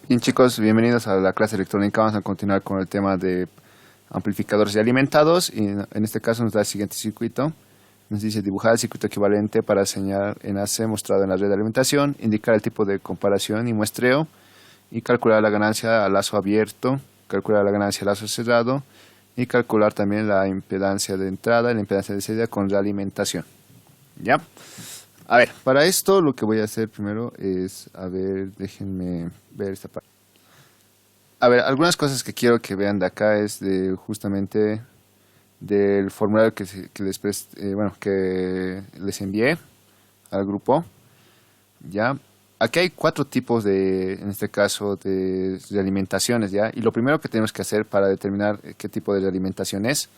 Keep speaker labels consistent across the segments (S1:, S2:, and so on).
S1: Bien chicos, bienvenidos a la clase electrónica. Vamos a continuar con el tema de amplificadores y alimentados y en este caso nos da el siguiente circuito. Nos dice dibujar el circuito equivalente para señal enlace mostrado en la red de alimentación, indicar el tipo de comparación y muestreo y calcular la ganancia a lazo abierto, calcular la ganancia a lazo cerrado y calcular también la impedancia de entrada y la impedancia de salida con realimentación. ¿Ya? A ver, para esto lo que voy a hacer primero es, a ver, déjenme ver esta parte. A ver, algunas cosas que quiero que vean de acá es de justamente del formulario que les envié al grupo. Ya, aquí hay 4 tipos de, en este caso, de alimentaciones, ya. Y lo primero que tenemos que hacer para determinar qué tipo de alimentación es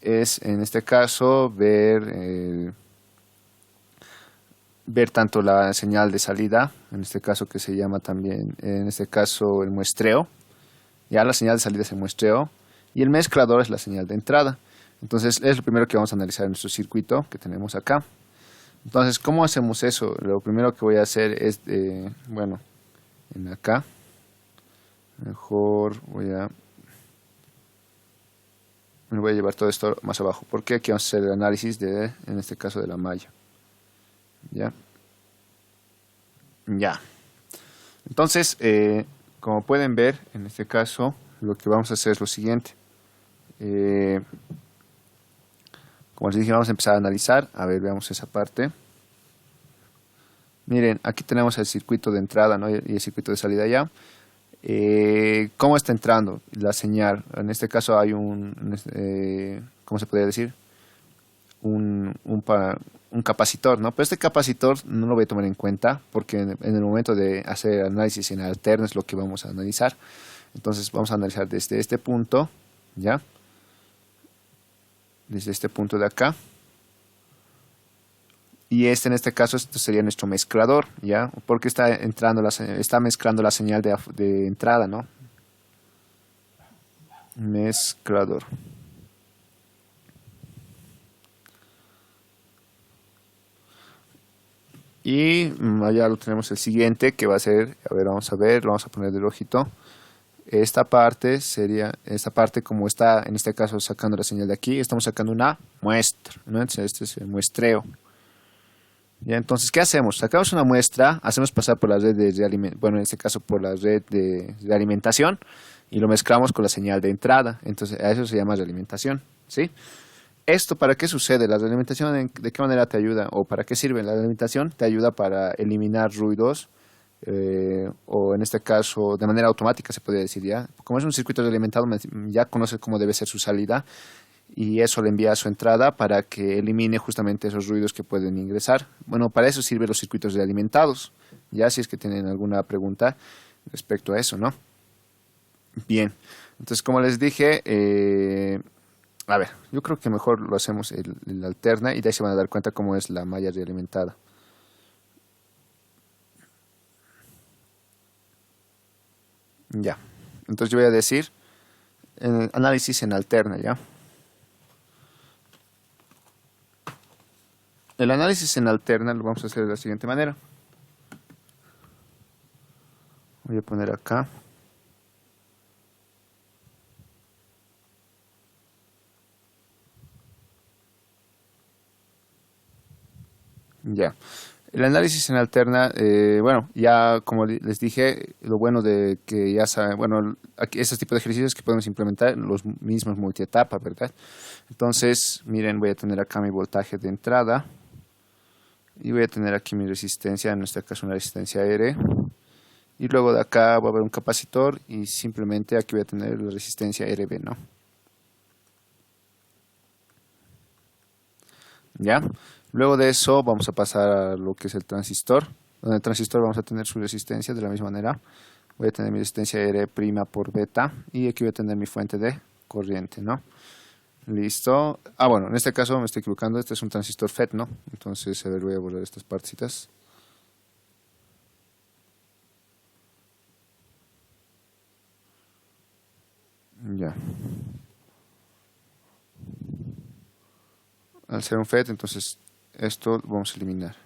S1: en este caso ver tanto la señal de salida, en este caso que se llama también, en este caso el muestreo, ya la señal de salida es el muestreo, y el mezclador es la señal de entrada. Entonces es lo primero que vamos a analizar en nuestro circuito que tenemos acá. Entonces, ¿cómo hacemos eso? Lo primero que voy a hacer es, en acá, mejor me voy a llevar todo esto más abajo, porque aquí vamos a hacer el análisis de, en este caso, de la malla. Ya. Ya. Entonces, como pueden ver, en este caso, lo que vamos a hacer es lo siguiente. Como les dije, vamos a empezar a analizar. A ver, veamos esa parte. Miren, aquí tenemos el circuito de entrada, ¿no? Y el circuito de salida ya. ¿Cómo está entrando la señal? En este caso hay ¿cómo se podría decir? Un capacitor, ¿no? Pero este capacitor no lo voy a tomar en cuenta porque en el momento de hacer análisis en alterno es lo que vamos a analizar. Entonces vamos a analizar desde este punto, ¿ya? Desde este punto de acá. Y en este caso, esto sería nuestro mezclador, ¿ya? Porque está mezclando la señal de entrada, ¿no? Mezclador. Y allá lo tenemos el siguiente, que va a ser, a ver, vamos a ver, lo vamos a poner del ojito. Esta parte como está, en este caso, sacando la señal de aquí, estamos sacando una muestra, ¿no? Entonces, este es el muestreo. Ya, entonces, ¿qué hacemos? Sacamos una muestra, hacemos pasar por la red en este caso por la red de alimentación y lo mezclamos con la señal de entrada. Entonces, a eso se llama realimentación, ¿sí? ¿Esto para qué sucede? ¿La realimentación de qué manera te ayuda? ¿O para qué sirve? La realimentación te ayuda para eliminar ruidos o en este caso de manera automática se podría decir ya. Como es un circuito realimentado, ya conoce cómo debe ser su salida y eso le envía a su entrada para que elimine justamente esos ruidos que pueden ingresar. Bueno, para eso sirven los circuitos realimentados. Ya si es que tienen alguna pregunta respecto a eso, ¿no? Bien, entonces como les dije, a ver, yo creo que mejor lo hacemos el alterna y de ahí se van a dar cuenta cómo es la malla realimentada. Ya, entonces yo voy a decir análisis en alterna, ¿ya? El análisis en alterna lo vamos a hacer de la siguiente manera. Voy a poner acá. Ya. El análisis en alterna, ya como les dije, lo bueno de que ya saben, bueno, aquí esos tipos de ejercicios que podemos implementar, los mismos multietapa, ¿verdad? Entonces, miren, voy a tener acá mi voltaje de entrada y voy a tener aquí mi resistencia, en este caso una resistencia R. Y luego de acá va a haber un capacitor y simplemente aquí voy a tener la resistencia RB, ¿no? ¿Ya? Luego de eso vamos a pasar a lo que es el transistor. En el transistor vamos a tener su resistencia de la misma manera. Voy a tener mi resistencia R' por beta y aquí voy a tener mi fuente de corriente, ¿no? Listo. Ah, bueno, en este caso me estoy equivocando. Este es un transistor FET, ¿no? Entonces, a ver, voy a borrar estas partecitas. Ya. Al ser un FET, entonces esto lo vamos a eliminar.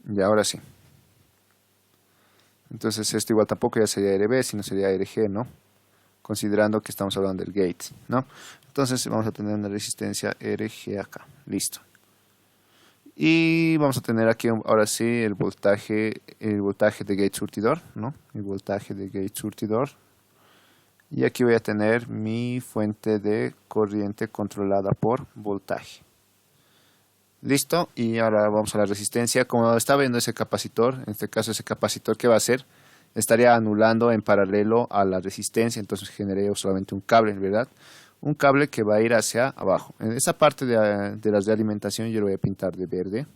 S1: Y ahora sí. Entonces esto igual tampoco ya sería RB, sino sería RG, ¿no? Considerando que estamos hablando del gate, ¿no? Entonces vamos a tener una resistencia RG acá, listo. Y vamos a tener aquí ahora sí el voltaje de gate surtidor, ¿no? El voltaje de gate surtidor. Y aquí voy a tener mi fuente de corriente controlada por voltaje. Listo, y ahora vamos a la resistencia. Como está viendo ese capacitor, en este caso ese capacitor, ¿qué va a hacer? Estaría anulando en paralelo a la resistencia, entonces generaría solamente un cable, ¿verdad? Un cable que va a ir hacia abajo. En esa parte de las de alimentación yo lo voy a pintar de verde.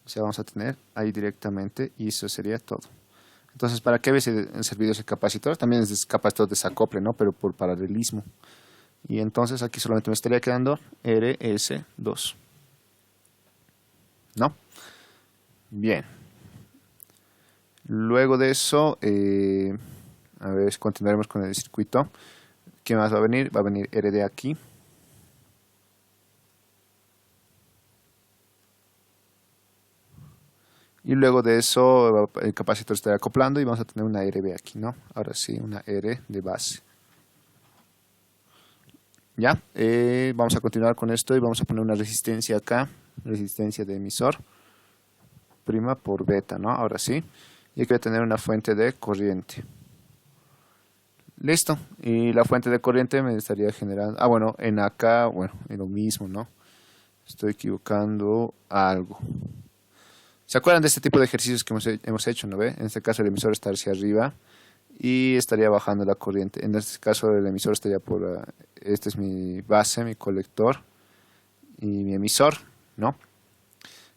S1: O sea, vamos a tener ahí directamente y eso sería todo. Entonces, ¿para qué había servido ese capacitor? También es capacitor de desacople, ¿no? Pero por paralelismo. Y entonces aquí solamente me estaría quedando RS2. ¿No? Bien. Luego de eso, a ver, continuaremos con el circuito. ¿Qué más va a venir? Va a venir RD aquí. Y luego de eso el capacitor estará acoplando y vamos a tener una RB aquí, ¿no? Ahora sí, una R de base. Ya, vamos a continuar con esto y vamos a poner una resistencia acá, resistencia de emisor, prima por beta, ¿no? Ahora sí, y aquí voy a tener una fuente de corriente. Listo, y la fuente de corriente me estaría generando, bueno, en acá, bueno, en lo mismo, ¿no? Estoy equivocando algo. ¿Se acuerdan de este tipo de ejercicios que hemos hecho, no ve? En este caso el emisor está hacia arriba y estaría bajando la corriente. En este caso el emisor estaría por... este es mi base, mi colector y mi emisor, ¿no?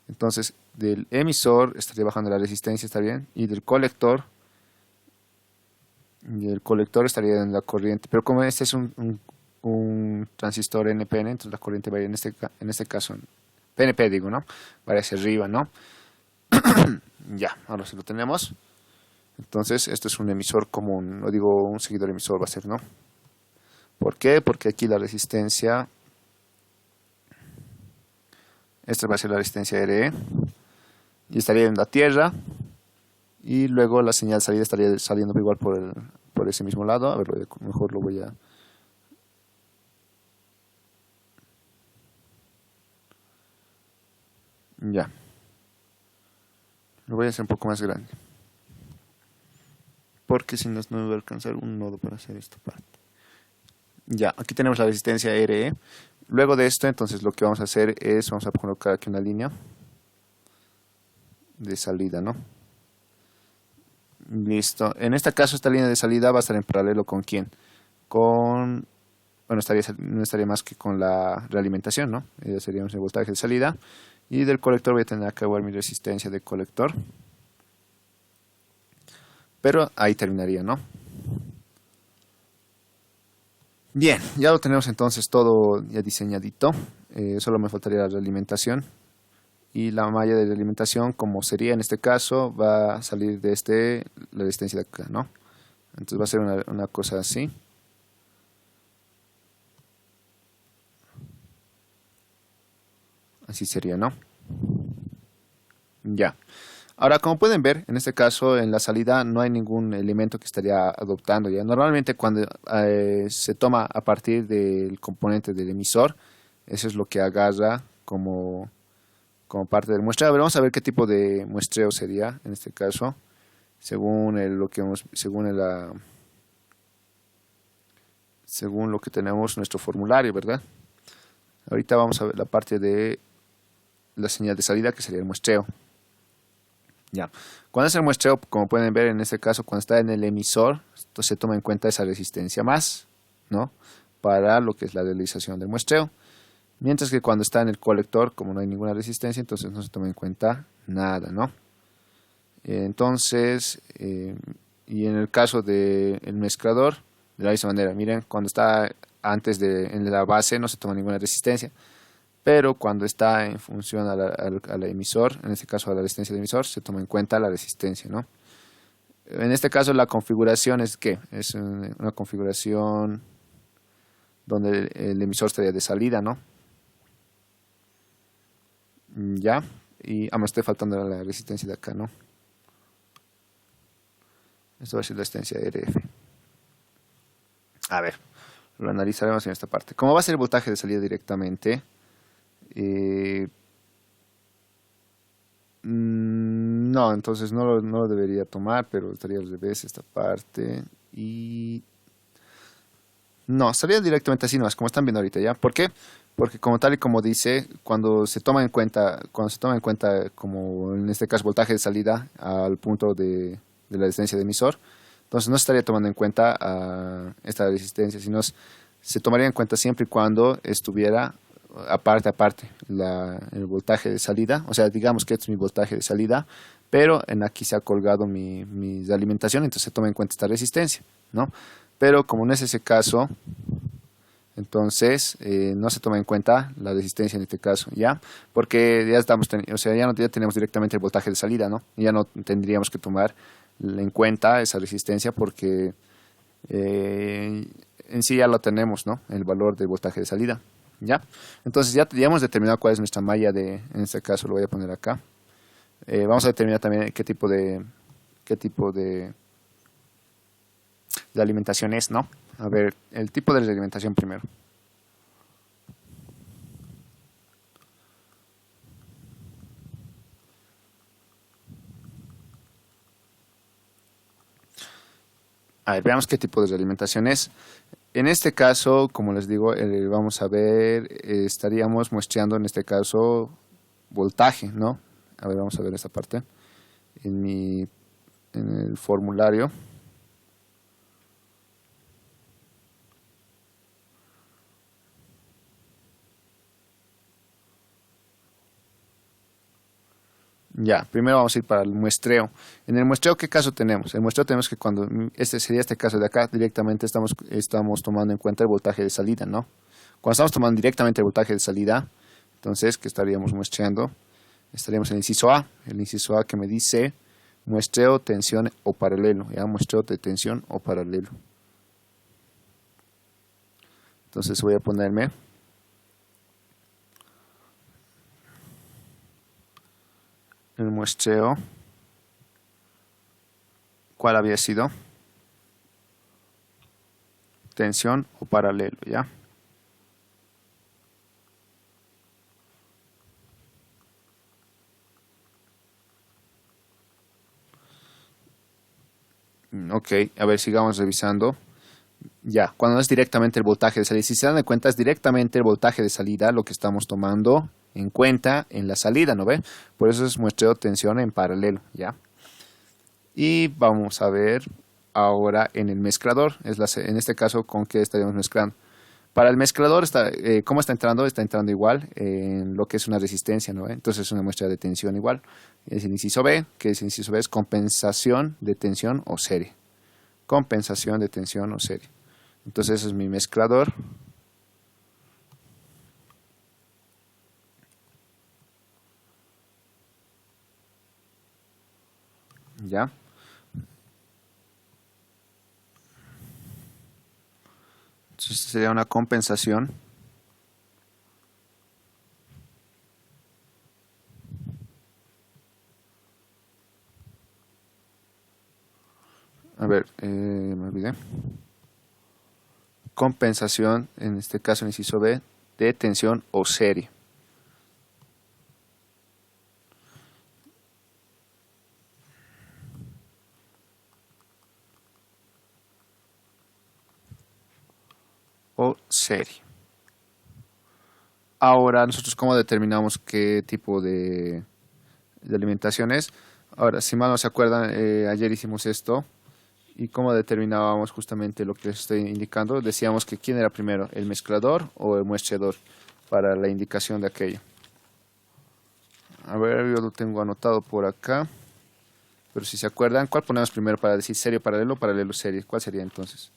S1: Entonces del emisor estaría bajando la resistencia, ¿está bien? Y del colector estaría en la corriente. Pero como este es un transistor NPN, entonces la corriente va a ir en este caso, PNP digo, ¿no? Va a ir hacia arriba, ¿no? Ya, ahora sí lo tenemos. Entonces, esto es un emisor común, no digo un seguidor emisor va a ser, ¿no? ¿Por qué? Porque aquí la resistencia, esta va a ser la resistencia RE, y estaría en la tierra, y luego la señal salida estaría saliendo igual por ese mismo lado. A ver, mejor lo voy a... Ya. Lo voy a hacer un poco más grande. Porque si no, no me va a alcanzar un nodo para hacer esta parte. Ya, aquí tenemos la resistencia RE. Luego de esto, entonces lo que vamos a hacer es, vamos a colocar aquí una línea de salida, ¿no? Listo. En este caso, esta línea de salida va a estar en paralelo con ¿quién? Con, bueno, no estaría más que con la realimentación, ¿no? Ya seríamos el voltaje de salida. Y del colector voy a tener acá igual mi resistencia de colector. Pero ahí terminaría, ¿no? Bien, ya lo tenemos entonces todo ya diseñadito. Solo me faltaría la realimentación. Y la malla de realimentación, como sería en este caso, va a salir desde la resistencia de acá, ¿no? Entonces va a ser una cosa así. Así sería, ¿no? Ya. Ahora, como pueden ver, en este caso, en la salida no hay ningún elemento que estaría adoptando ya. Normalmente cuando se toma a partir del componente del emisor, eso es lo que agarra como parte del muestreo. A ver, vamos a ver qué tipo de muestreo sería en este caso, según lo que tenemos nuestro formulario, ¿verdad? Ahorita vamos a ver la parte de la señal de salida, que sería el muestreo. Ya. Cuando es el muestreo, como pueden ver en este caso, cuando está en el emisor, entonces se toma en cuenta esa resistencia más, ¿no? Para lo que es la realización del muestreo. Mientras que cuando está en el colector, como no hay ninguna resistencia, entonces no se toma en cuenta nada, ¿no? Entonces, y en el caso del mezclador, de la misma manera, miren, cuando está en la base no se toma ninguna resistencia. Pero cuando está en función al emisor, en este caso a la resistencia del emisor, se toma en cuenta la resistencia, ¿no? En este caso la configuración es ¿qué? Es una configuración donde el emisor estaría de salida, ¿no? Ya, y me estoy faltando la resistencia de acá, ¿no? Esto va a ser la resistencia RF. A ver, lo analizaremos en esta parte. ¿Cómo va a ser el voltaje de salida directamente? No, entonces no lo debería tomar, pero estaría al revés esta parte. Y no, estaría directamente así nomás, como están viendo ahorita, ¿ya? ¿Por qué? Porque como tal y como dice, cuando se toma en cuenta, como en este caso, voltaje de salida al punto de la resistencia de emisor, entonces no se estaría tomando en cuenta esta resistencia, sino se tomaría en cuenta siempre y cuando estuviera aparte el voltaje de salida, o sea, digamos que este es mi voltaje de salida, pero en aquí se ha colgado mi de alimentación, entonces se toma en cuenta esta resistencia, ¿no? Pero como no es ese caso, entonces no se toma en cuenta la resistencia en este caso, ¿ya? Porque ya o sea, ya tenemos directamente el voltaje de salida, ¿no? Ya no tendríamos que tomar en cuenta esa resistencia porque en sí ya lo tenemos, ¿no? El valor de voltaje de salida, ¿ya? Entonces ya hemos determinado cuál es nuestra malla en este caso lo voy a poner acá. Vamos a determinar también qué tipo de alimentación es, ¿no? A ver, el tipo de alimentación primero. A ver, veamos qué tipo de alimentación es. En este caso, como les digo, vamos a ver, estaríamos muestreando en este caso voltaje, ¿no? A ver, vamos a ver esta parte. En el formulario. Ya, primero vamos a ir para el muestreo. En el muestreo, ¿qué caso tenemos? El muestreo tenemos que cuando, sería este caso de acá, directamente estamos tomando en cuenta el voltaje de salida, ¿no? Cuando estamos tomando directamente el voltaje de salida, entonces, ¿qué estaríamos muestreando? Estaríamos en el inciso A que me dice muestreo, tensión o paralelo, ¿ya? Muestreo de tensión o paralelo. Entonces voy a ponerme el muestreo. ¿Cuál había sido? Tensión o paralelo, ¿ya? Ok, a ver, sigamos revisando. Ya, cuando es directamente el voltaje de salida, si se dan cuenta, es directamente el voltaje de salida lo que estamos tomando en cuenta en la salida, ¿no ve? Por eso es muestreo tensión en paralelo, ¿ya? Y vamos a ver ahora en el mezclador, en este caso, ¿con qué estaríamos mezclando? Para el mezclador, ¿cómo está entrando? Está entrando igual en lo que es una resistencia, ¿no? Entonces es una muestra de tensión igual. Es el inciso B, que es el inciso B, es compensación de tensión o serie. Compensación de tensión o serie. Entonces ese es mi mezclador. ¿Ya? Entonces sería una compensación. A ver, me olvidé. Compensación, en este caso en inciso B, de tensión o serie. O serie. Ahora, nosotros cómo determinamos qué tipo de alimentación es. Ahora, si mal no se acuerdan, ayer hicimos esto. ¿Y cómo determinábamos justamente lo que les estoy indicando? Decíamos que quién era primero, el mezclador o el muestreador para la indicación de aquello. A ver, yo lo tengo anotado por acá. Pero si se acuerdan, ¿cuál ponemos primero para decir serie paralelo o paralelo serie? ¿Cuál sería entonces?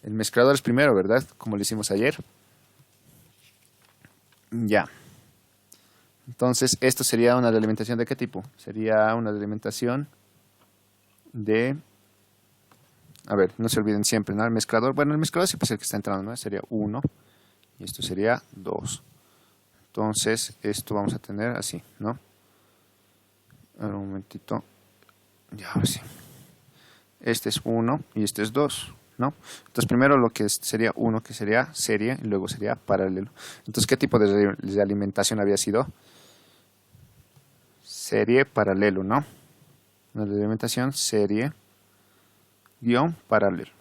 S1: El mezclador es primero, ¿verdad? Como lo hicimos ayer. Ya. Entonces, esto sería una alimentación ¿de qué tipo? Sería una alimentación de... A ver, no se olviden siempre, ¿no? El mezclador, bueno, el mezclador siempre es el que está entrando, ¿no? Sería 1 y esto sería 2. Entonces, esto vamos a tener así, ¿no? A ver, un momentito. Ya, ahora sí. Este es 1 y este es 2, ¿no? Entonces primero lo que sería 1, que sería serie, y luego sería paralelo. Entonces, ¿qué tipo de alimentación había sido? Serie, paralelo, ¿no? Una alimentación, serie, guión, paralelo.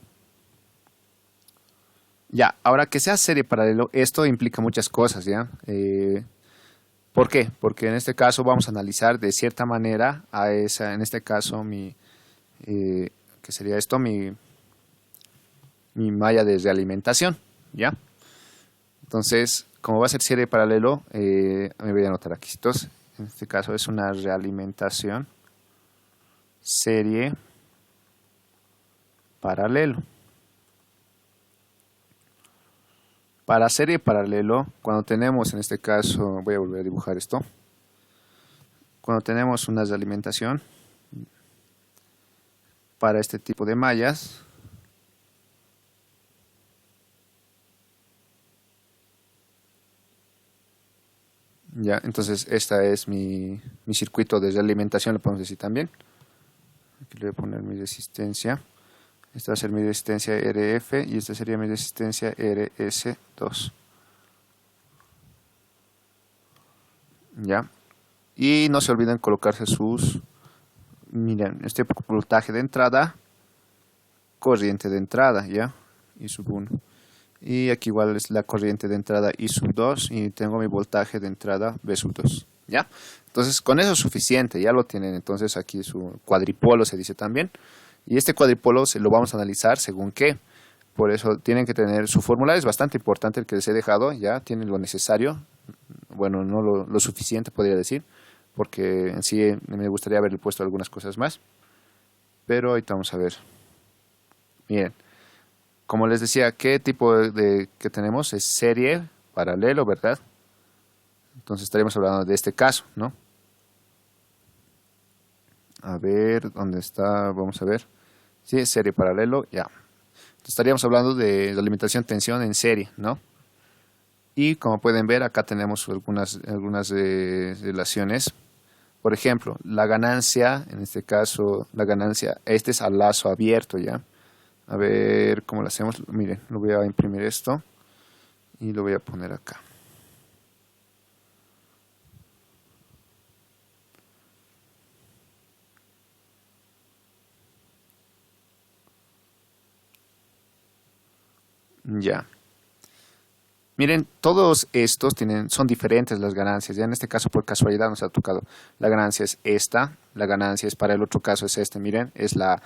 S1: Ya, ahora que sea serie paralelo, esto implica muchas cosas, ¿ya? ¿Por qué? Porque en este caso vamos a analizar de cierta manera a esa, en este caso, ¿qué sería esto? Mi malla de realimentación, ¿ya? Entonces, como va a ser serie paralelo, me voy a anotar aquí. Entonces, en este caso es una realimentación serie paralelo. Para serie paralelo, cuando tenemos, en este caso, voy a volver a dibujar esto. Cuando tenemos una realimentación para este tipo de mallas, ya, entonces esta es mi circuito de realimentación, lo podemos decir también. Aquí le voy a poner mi resistencia. Esta va a ser mi resistencia RF y esta sería mi resistencia RS2. Ya. Y no se olviden colocarse miren, este voltaje de entrada, corriente de entrada, ya, y sub 1. Y aquí igual es la corriente de entrada I sub 2 y tengo mi voltaje de entrada V sub 2, ¿ya? Entonces con eso es suficiente, ya lo tienen. Entonces aquí su cuadripolo se dice también. Y este cuadripolo se lo vamos a analizar según qué. Por eso tienen que tener su fórmula, es bastante importante el que les he dejado, ya tienen lo necesario, bueno, no lo suficiente podría decir, porque en sí me gustaría haberle puesto algunas cosas más, pero ahorita vamos a ver. Miren, como les decía, ¿qué tipo que tenemos? Es serie, paralelo, ¿verdad? Entonces estaríamos hablando de este caso, ¿no? A ver, ¿dónde está? Vamos a ver. Sí, serie, paralelo, ya. Entonces estaríamos hablando de la alimentación tensión en serie, ¿no? Y como pueden ver, acá tenemos algunas relaciones. Por ejemplo, la ganancia, en este caso, la ganancia, este es al lazo abierto, ¿ya? A ver cómo lo hacemos. Miren, lo voy a imprimir esto y lo voy a poner acá. Ya. Miren, todos estos son diferentes las ganancias. Ya en este caso, por casualidad, nos ha tocado. La ganancia es esta, la ganancia es para el otro caso es este. Miren, es la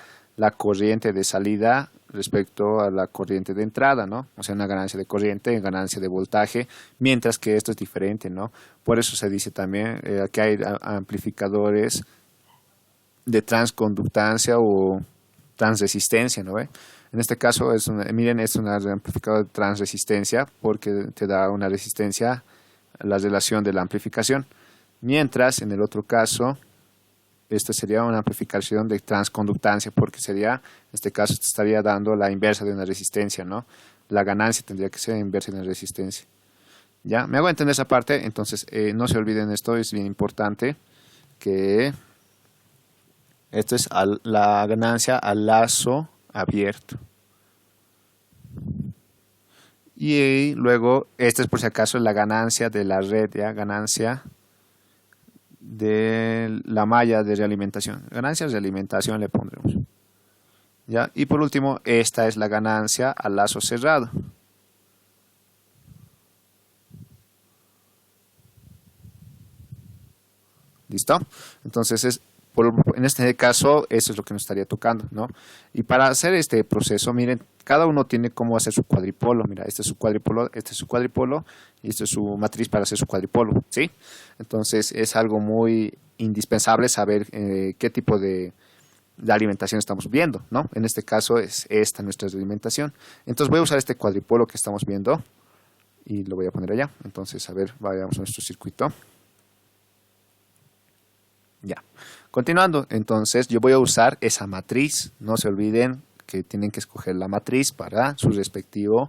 S1: corriente de salida respecto a la corriente de entrada, ¿no? O sea, una ganancia de corriente, ganancia de voltaje, mientras que esto es diferente, ¿no? Por eso se dice también que hay amplificadores de transconductancia o transresistencia, ¿no ve? En este caso, miren, es un amplificador de transresistencia porque te da una resistencia a la relación de la amplificación. Mientras, en el otro caso, esto sería una amplificación de transconductancia porque sería, en este caso, te estaría dando la inversa de una resistencia, ¿no? La ganancia tendría que ser inversa de una resistencia. ¿Ya? ¿Me hago entender esa parte? Entonces, no se olviden esto, es bien importante que esto es la ganancia al lazo abierto. Y luego, esta es por si acaso la ganancia de la red, ¿ya? Ganancia de la malla de realimentación. Ganancia de realimentación le pondremos. ¿Ya? Y por último, esta es la ganancia al lazo cerrado. ¿Listo? Entonces, en este caso, eso es lo que nos estaría tocando, ¿no? Y para hacer este proceso, miren, cada uno tiene cómo hacer su cuadripolo. Mira, este es su cuadripolo, este es su cuadripolo y esta es su matriz para hacer su cuadripolo, ¿sí? Entonces, es algo muy indispensable saber qué tipo de alimentación estamos viendo, ¿no? En este caso es esta nuestra alimentación. Entonces, voy a usar este cuadripolo que estamos viendo y lo voy a poner allá. Entonces, a ver, vayamos a nuestro circuito. Ya. Continuando, entonces yo voy a usar esa matriz. No se olviden que tienen que escoger la matriz para su respectivo,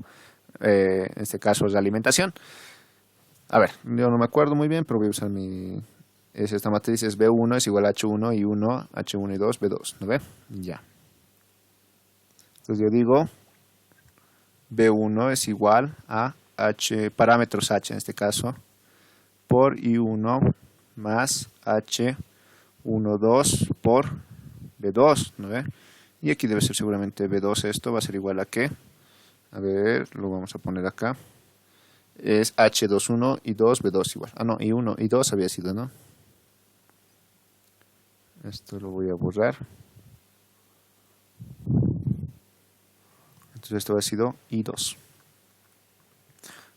S1: en este caso, realimentación. A ver, yo no me acuerdo muy bien, pero voy a usar es esta matriz, es B1 es igual a H1 y 1, H1 y 2, B2, ¿no ve? Ya. Entonces yo digo B1 es igual a H, parámetros H en este caso, por I1 más H12 por B2, ¿no ve? Y aquí debe ser seguramente B2, esto va a ser igual a ¿qué? A ver, lo vamos a poner acá. Es H21 y 2, B2 igual. Ah, no, y 1 y 2 había sido, ¿no? Esto lo voy a borrar. Entonces esto ha sido I2.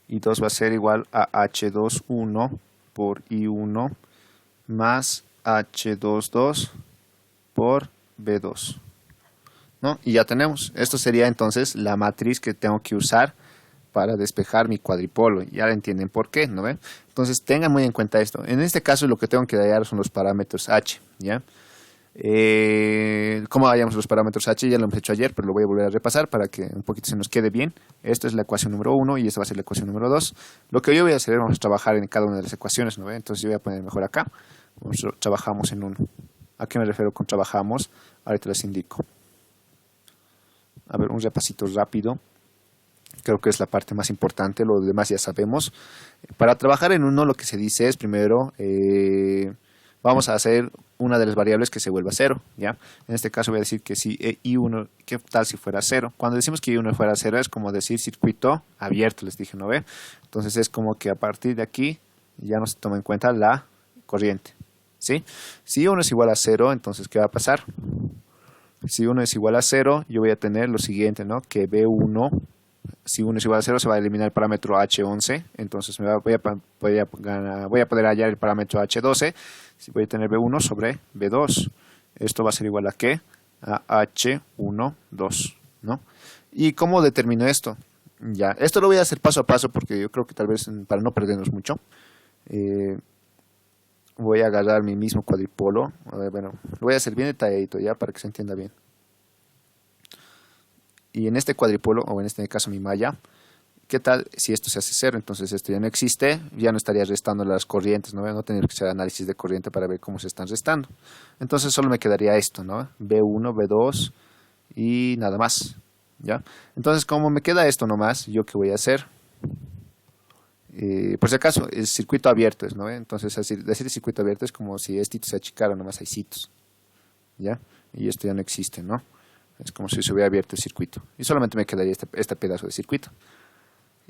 S1: I2 va a ser igual a H21 por I1 más H22 por B2. ¿No? Y ya tenemos. Esto sería entonces la matriz que tengo que usar para despejar mi cuadripolo. Ya entienden por qué, ¿no ven? Entonces tengan muy en cuenta esto. En este caso lo que tengo que hallar son los parámetros H, ¿ya? ¿Cómo hallamos los parámetros H? Ya lo hemos hecho ayer, pero lo voy a volver a repasar para que un poquito se nos quede bien. Esta es la ecuación número 1 y esta va a ser la ecuación número 2. Lo que yo voy a hacer, vamos a trabajar en cada una de las ecuaciones, ¿no ven? Entonces yo voy a poner mejor acá. Trabajamos en uno. ¿A qué me refiero con trabajamos? Ahorita les indico. A ver, un repasito rápido. Creo que es la parte más importante, lo demás ya sabemos. Para trabajar en uno lo que se dice es primero, vamos a hacer una de las variables que se vuelva cero, ¿ya? En este caso voy a decir que si I1, ¿qué tal si fuera cero? Cuando decimos que I1 fuera cero es como decir circuito abierto, les dije, ¿no ve? Entonces es como que a partir de aquí ya no se toma en cuenta la corriente, ¿sí? Si I1 es igual a cero, entonces ¿qué va a pasar? Si 1 es igual a 0, yo voy a tener lo siguiente, ¿no? Que B1, si 1 es igual a 0, se va a eliminar el parámetro H11. Entonces voy a poder hallar el parámetro H12. Voy a tener B1 sobre B2. Esto va a ser igual a ¿qué? A H12, ¿no? ¿Y cómo determino esto? Ya, esto lo voy a hacer paso a paso porque yo creo que tal vez para no perdernos mucho. Voy a agarrar mi mismo cuadripolo. Bueno, lo voy a hacer bien detalladito ya para que se entienda bien. Y en este cuadripolo, o en este caso mi malla, ¿qué tal si esto se hace cero? Entonces esto ya no existe, ya no estaría restando las corrientes, ¿no? No tener que hacer análisis de corriente para ver cómo se están restando. Entonces solo me quedaría esto, ¿no? B1, B2 y nada más, ¿ya? Entonces como me queda esto nomás, ¿yo qué voy a hacer? Por si acaso, el circuito abierto es, ¿no? Entonces decir circuito abierto es como si esto se achicara, nomás hay citos, ¿ya? Y esto ya no existe, ¿no? Es como si se hubiera abierto el circuito. Y solamente me quedaría este pedazo de circuito.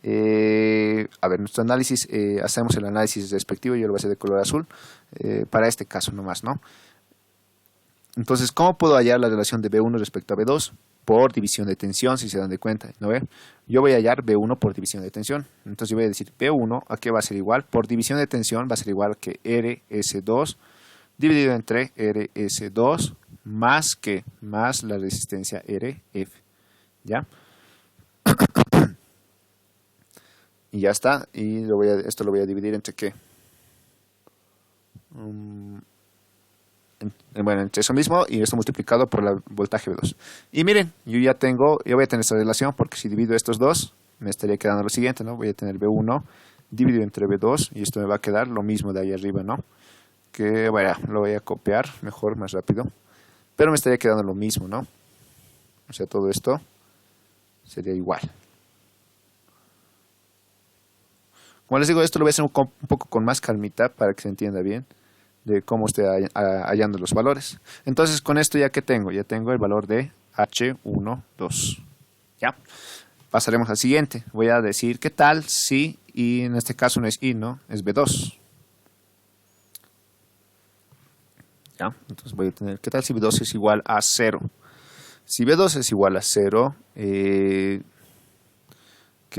S1: A ver, nuestro análisis, hacemos el análisis respectivo, yo lo voy a hacer de color azul, para este caso nomás, ¿no? Entonces, ¿cómo puedo hallar la relación de B1 respecto a B2? Por división de tensión, si se dan de cuenta, ¿no ve? Yo voy a hallar B1 por división de tensión. Entonces yo voy a decir B1, ¿a qué va a ser igual? Por división de tensión va a ser igual que RS2 dividido entre RS2 más la resistencia RF, ¿ya? Y ya está, y esto lo voy a dividir entre ¿qué? Bueno, entre eso mismo y esto multiplicado por el voltaje B2. Y miren, yo voy a tener esta relación porque si divido estos dos, me estaría quedando lo siguiente, ¿no? Voy a tener B1 dividido entre B2 y esto me va a quedar lo mismo de ahí arriba, ¿no? Que, bueno, lo voy a copiar mejor, más rápido. Pero me estaría quedando lo mismo, ¿no? O sea, todo esto sería igual. Como les digo, esto lo voy a hacer un poco con más calmita para que se entienda bien de cómo estoy hallando los valores. Entonces, con esto ya que tengo, ya tengo el valor de H12. ¿Ya? Pasaremos al siguiente. Voy a decir qué tal si, y en este caso no es I, ¿no? Es B2. ¿Ya? Entonces voy a tener, ¿qué tal si B2 es igual a 0? Si B2 es igual a 0, ¿qué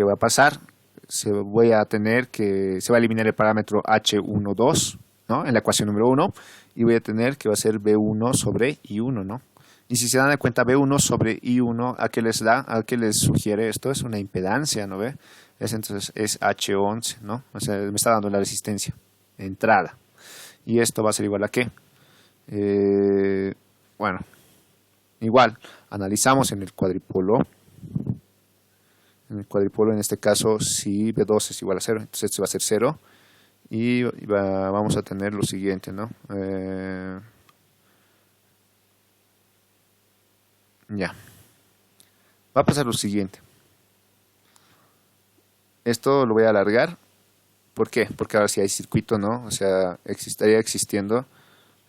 S1: va a pasar? Se va a eliminar el parámetro H12, ¿no? En la ecuación número 1, y voy a tener que va a ser B1 sobre I1, ¿no? Y si se dan cuenta, B1 sobre I1, ¿a qué les da? ¿A qué les sugiere esto? Es una impedancia, ¿no ve? Entonces es H11, ¿no? O sea, me está dando la resistencia, entrada. Y esto va a ser igual a ¿qué? Bueno, igual, analizamos en el cuadripolo. En el cuadripolo, en este caso, si B2 es igual a 0, entonces esto va a ser 0. y vamos a tener lo siguiente, ¿no? Ya, va a pasar lo siguiente. Esto lo voy a alargar. ¿Por qué? Porque ahora sí hay circuito, ¿no? O sea, estaría existiendo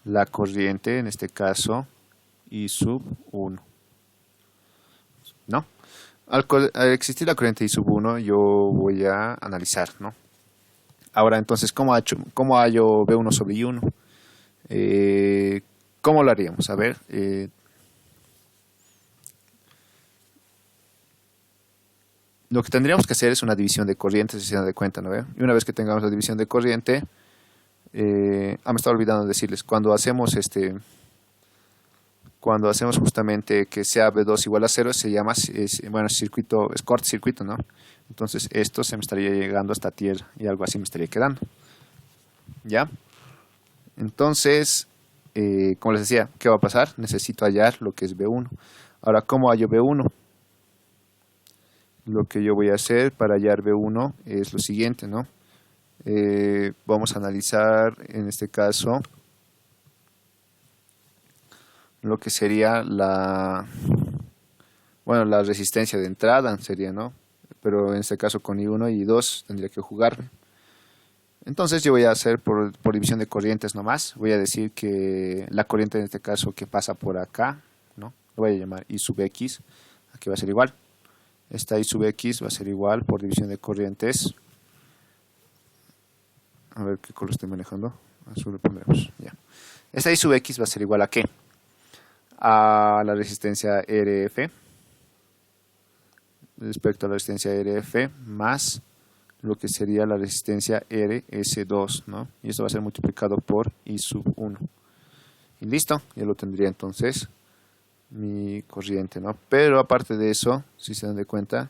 S1: la corriente, en este caso, I sub 1, ¿no? Al existir la corriente I sub 1, yo voy a analizar, ¿no? Ahora, entonces, ¿cómo hallo B1 sobre I1? ¿Cómo lo haríamos? A ver, lo que tendríamos que hacer es una división de corrientes, si se dan de cuenta, ¿no? Y una vez que tengamos la división de corriente, me estaba olvidando decirles, cuando hacemos justamente que sea B2 igual a 0, se llama, bueno, circuito, es cortocircuito, ¿no? Entonces esto se me estaría llegando hasta tierra y algo así me estaría quedando. ¿Ya? Entonces, como les decía, ¿qué va a pasar? Necesito hallar lo que es B1. Ahora, ¿cómo hallo B1? Lo que yo voy a hacer para hallar B1 es lo siguiente, ¿no? Vamos a analizar en este caso lo que sería la resistencia de entrada sería, ¿no? Pero en este caso con I1 y I2 tendría que jugarme. Entonces yo voy a hacer por división de corrientes nomás. Voy a decir que la corriente en este caso que pasa por acá, ¿no? Lo voy a llamar I sub X, aquí va a ser igual. Esta I sub X va a ser igual por división de corrientes. A ver qué color estoy manejando. Azul lo pondremos, ya. Esta I sub X va a ser igual a ¿qué? A la resistencia RF respecto a la resistencia RF más lo que sería la resistencia RS2, ¿no? Y esto va a ser multiplicado por I sub 1. Y listo, ya lo tendría entonces mi corriente, ¿no? Pero aparte de eso, si se dan de cuenta,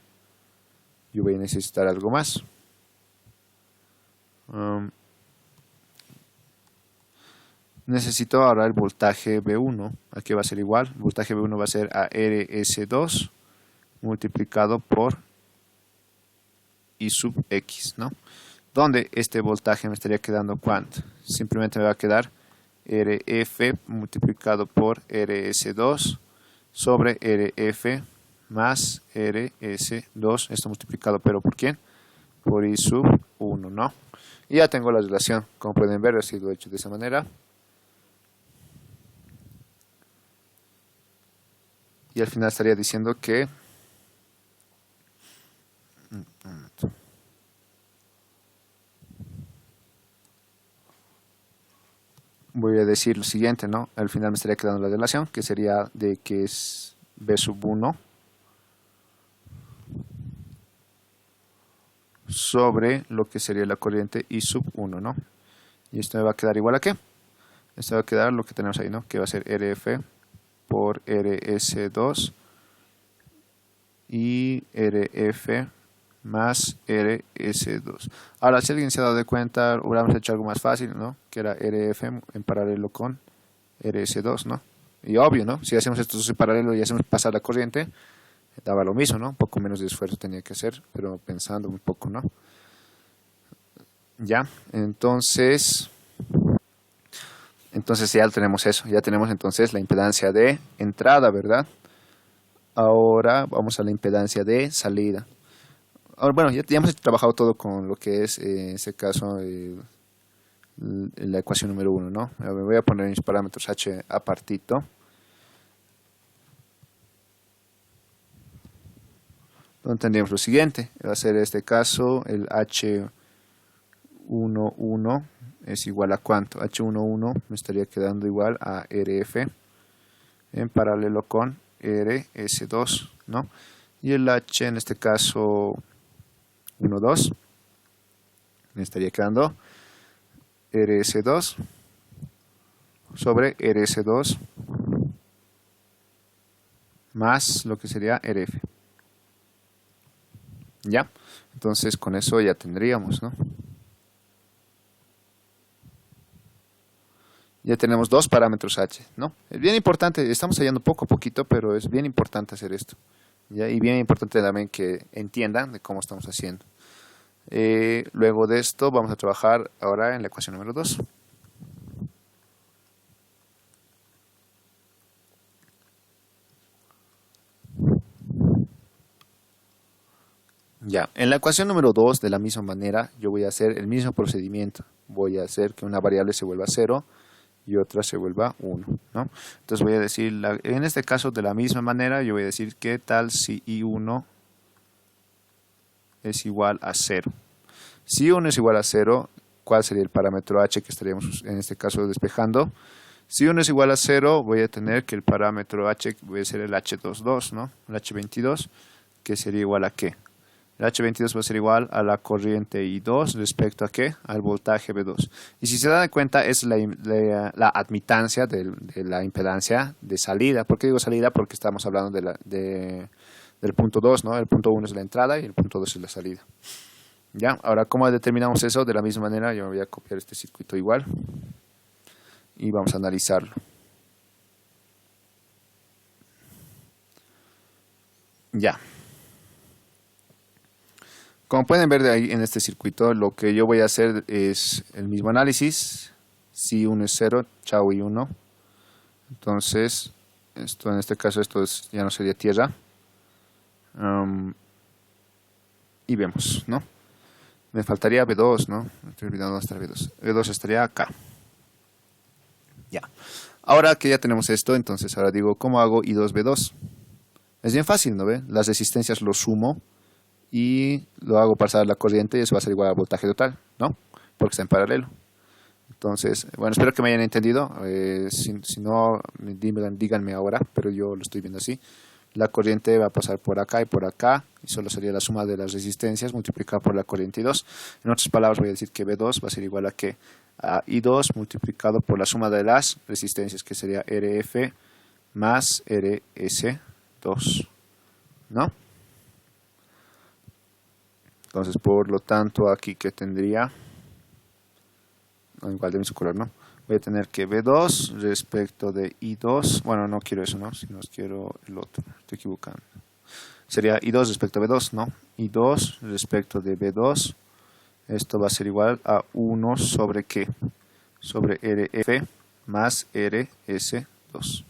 S1: yo voy a necesitar algo más. Necesito ahora el voltaje B1. Aquí va a ser igual. El voltaje B1 va a ser a RS2 multiplicado por I sub X, ¿no? Donde este voltaje me estaría quedando ¿cuánto? Simplemente me va a quedar RF multiplicado por RS2 sobre RF más RS2. Esto multiplicado, ¿pero por quién? Por I sub 1, ¿no? Y ya tengo la relación. Como pueden ver, ha sido hecho de esa manera. Y al final estaría diciendo que voy a decir lo siguiente, ¿no? Al final me estaría quedando la relación, que sería de que es B sub 1 sobre lo que sería la corriente I sub 1, ¿no? Y esto me va a quedar igual a ¿qué? Esto va a quedar lo que tenemos ahí, ¿no? Que va a ser RF por RS2 y RF más RS2. Ahora, si alguien se ha dado de cuenta, hubiéramos hecho algo más fácil, ¿no? Que era RF en paralelo con RS2, ¿no? Y obvio, ¿no? Si hacemos estos dos en paralelo y hacemos pasar la corriente, daba lo mismo, ¿no? Un poco menos de esfuerzo tenía que hacer, pero pensando un poco, ¿no? Ya, entonces ya tenemos eso, ya tenemos entonces la impedancia de entrada, ¿verdad? Ahora vamos a la impedancia de salida. Ahora, bueno, ya hemos trabajado todo con lo que es, en este caso, la ecuación número 1, ¿no? Me voy a poner mis parámetros H apartito. Donde tendríamos lo siguiente, va a ser este caso, el H11 es igual a ¿cuánto? H11 me estaría quedando igual a RF en paralelo con RS2, ¿no? Y el H en este caso 12 me estaría quedando RS2 sobre RS2 más lo que sería RF. ¿Ya? Entonces con eso ya tendríamos, ¿no? Ya tenemos dos parámetros H, ¿no? Es bien importante, estamos hallando poco a poquito, pero es bien importante hacer esto. ¿Ya? Y bien importante también que entiendan de cómo estamos haciendo. Luego de esto vamos a trabajar ahora en la ecuación número 2. Ya, en la ecuación número 2, de la misma manera, yo voy a hacer el mismo procedimiento. Voy a hacer que una variable se vuelva 0 y otra se vuelva 1, ¿no? Entonces voy a decir, en este caso, de la misma manera, yo voy a decir, ¿qué tal si i1 es igual a 0? Si i1 es igual a 0, ¿cuál sería el parámetro h que estaríamos en este caso despejando? Si 1 es igual a 0, voy a tener que el parámetro h voy a ser el h22, ¿no? El h22, que sería igual a ¿qué? El H22 va a ser igual a la corriente I2 respecto a ¿qué? Al voltaje V2. Y si se dan cuenta, es la admitancia de la impedancia de salida. ¿Por qué digo salida? Porque estamos hablando del punto 2, ¿no? El punto 1 es la entrada y el punto 2 es la salida. ¿Ya? Ahora, ¿cómo determinamos eso? De la misma manera, yo voy a copiar este circuito igual y vamos a analizarlo. Ya. Como pueden ver de ahí en este circuito, lo que yo voy a hacer es el mismo análisis. Si 1 es 0, chao y 1. Entonces, esto en este caso ya no sería tierra. Y vemos, ¿no? Me faltaría B2, ¿no? Me estoy olvidando dónde está B2. B2 estaría acá. Ya. Ahora que ya tenemos esto, entonces ahora digo, ¿cómo hago I2, B2? Es bien fácil, ¿no ve? Las resistencias lo sumo y lo hago pasar la corriente y eso va a ser igual al voltaje total, ¿no? Porque está en paralelo. Entonces, bueno, espero que me hayan entendido. Si no, díganme ahora, pero yo lo estoy viendo así. La corriente va a pasar por acá y solo sería la suma de las resistencias multiplicada por la corriente I2. En otras palabras, voy a decir que V2 va a ser igual a ¿qué? A I2 multiplicado por la suma de las resistencias, que sería RF más RS2, ¿no? Entonces, por lo tanto, aquí que tendría, igual de mismo color, ¿no? Voy a tener que B2 respecto de I2, bueno, no quiero eso, ¿no? Sino quiero el otro, estoy equivocando. Sería I2 respecto a B2, ¿no? I2 respecto de B2, esto va a ser igual a 1 sobre ¿qué? Sobre RF más RS2.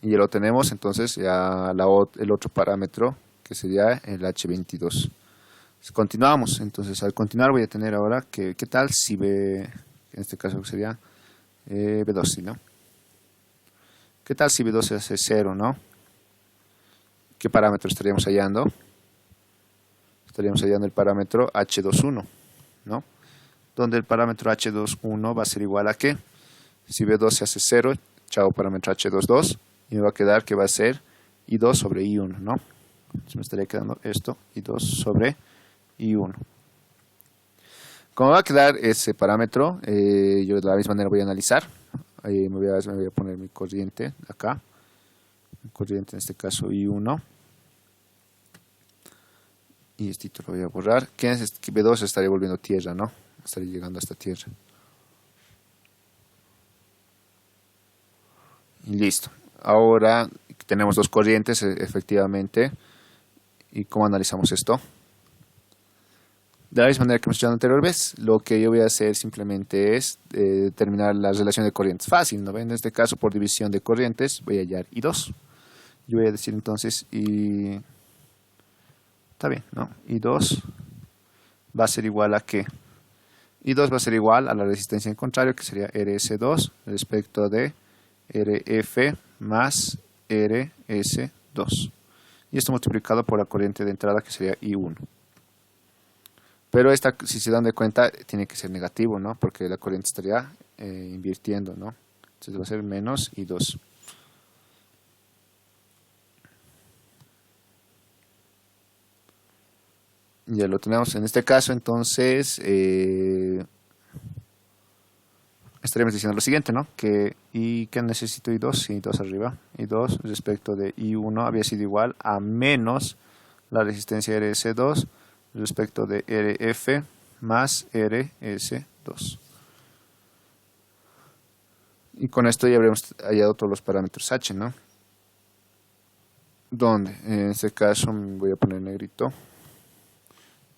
S1: Y ya lo tenemos, entonces, ya el otro parámetro, que sería el H22. Continuamos, entonces al continuar voy a tener ahora que, ¿qué tal si B, en este caso sería B2, ¿sí, no? ¿Qué tal si B2 se hace 0, no? ¿Qué parámetro estaríamos hallando? Estaríamos hallando el parámetro H21, ¿no? Donde el parámetro H21 va a ser igual a ¿qué? Si B2 se hace 0, chao parámetro H22, y me va a quedar que va a ser I2 sobre I1, ¿no? Entonces me estaría quedando esto, I2 sobre I1. Como va a quedar ese parámetro, yo de la misma manera voy a analizar. Me voy a poner mi corriente acá. Mi corriente en este caso I1. Y este lo voy a borrar. Que B2 estaría volviendo tierra, ¿no? Estaría llegando hasta tierra. Y listo. Ahora tenemos dos corrientes, efectivamente. ¿Y cómo analizamos esto? De la misma manera que hemos hecho anterior vez, lo que yo voy a hacer simplemente es determinar la relación de corrientes. Fácil, ¿no? En este caso, por división de corrientes, voy a hallar I2. Yo voy a decir entonces está bien, ¿no? I2 va a ser igual a ¿qué? I2 va a ser igual a la resistencia en contrario, que sería RS2 respecto de RF más RS2. Y esto multiplicado por la corriente de entrada, que sería I1. Pero esta, si se dan de cuenta, tiene que ser negativo, ¿no? Porque la corriente estaría invirtiendo, ¿no? Entonces va a ser menos I2. Ya lo tenemos en este caso, entonces estaríamos diciendo lo siguiente, ¿no? ¿Y qué necesito I2? Sí, I2 arriba. I2 respecto de I1 había sido igual a menos la resistencia RS2 respecto de RF más RS2. Y con esto ya habremos hallado todos los parámetros H, ¿no? ¿Dónde? En este caso voy a poner negrito.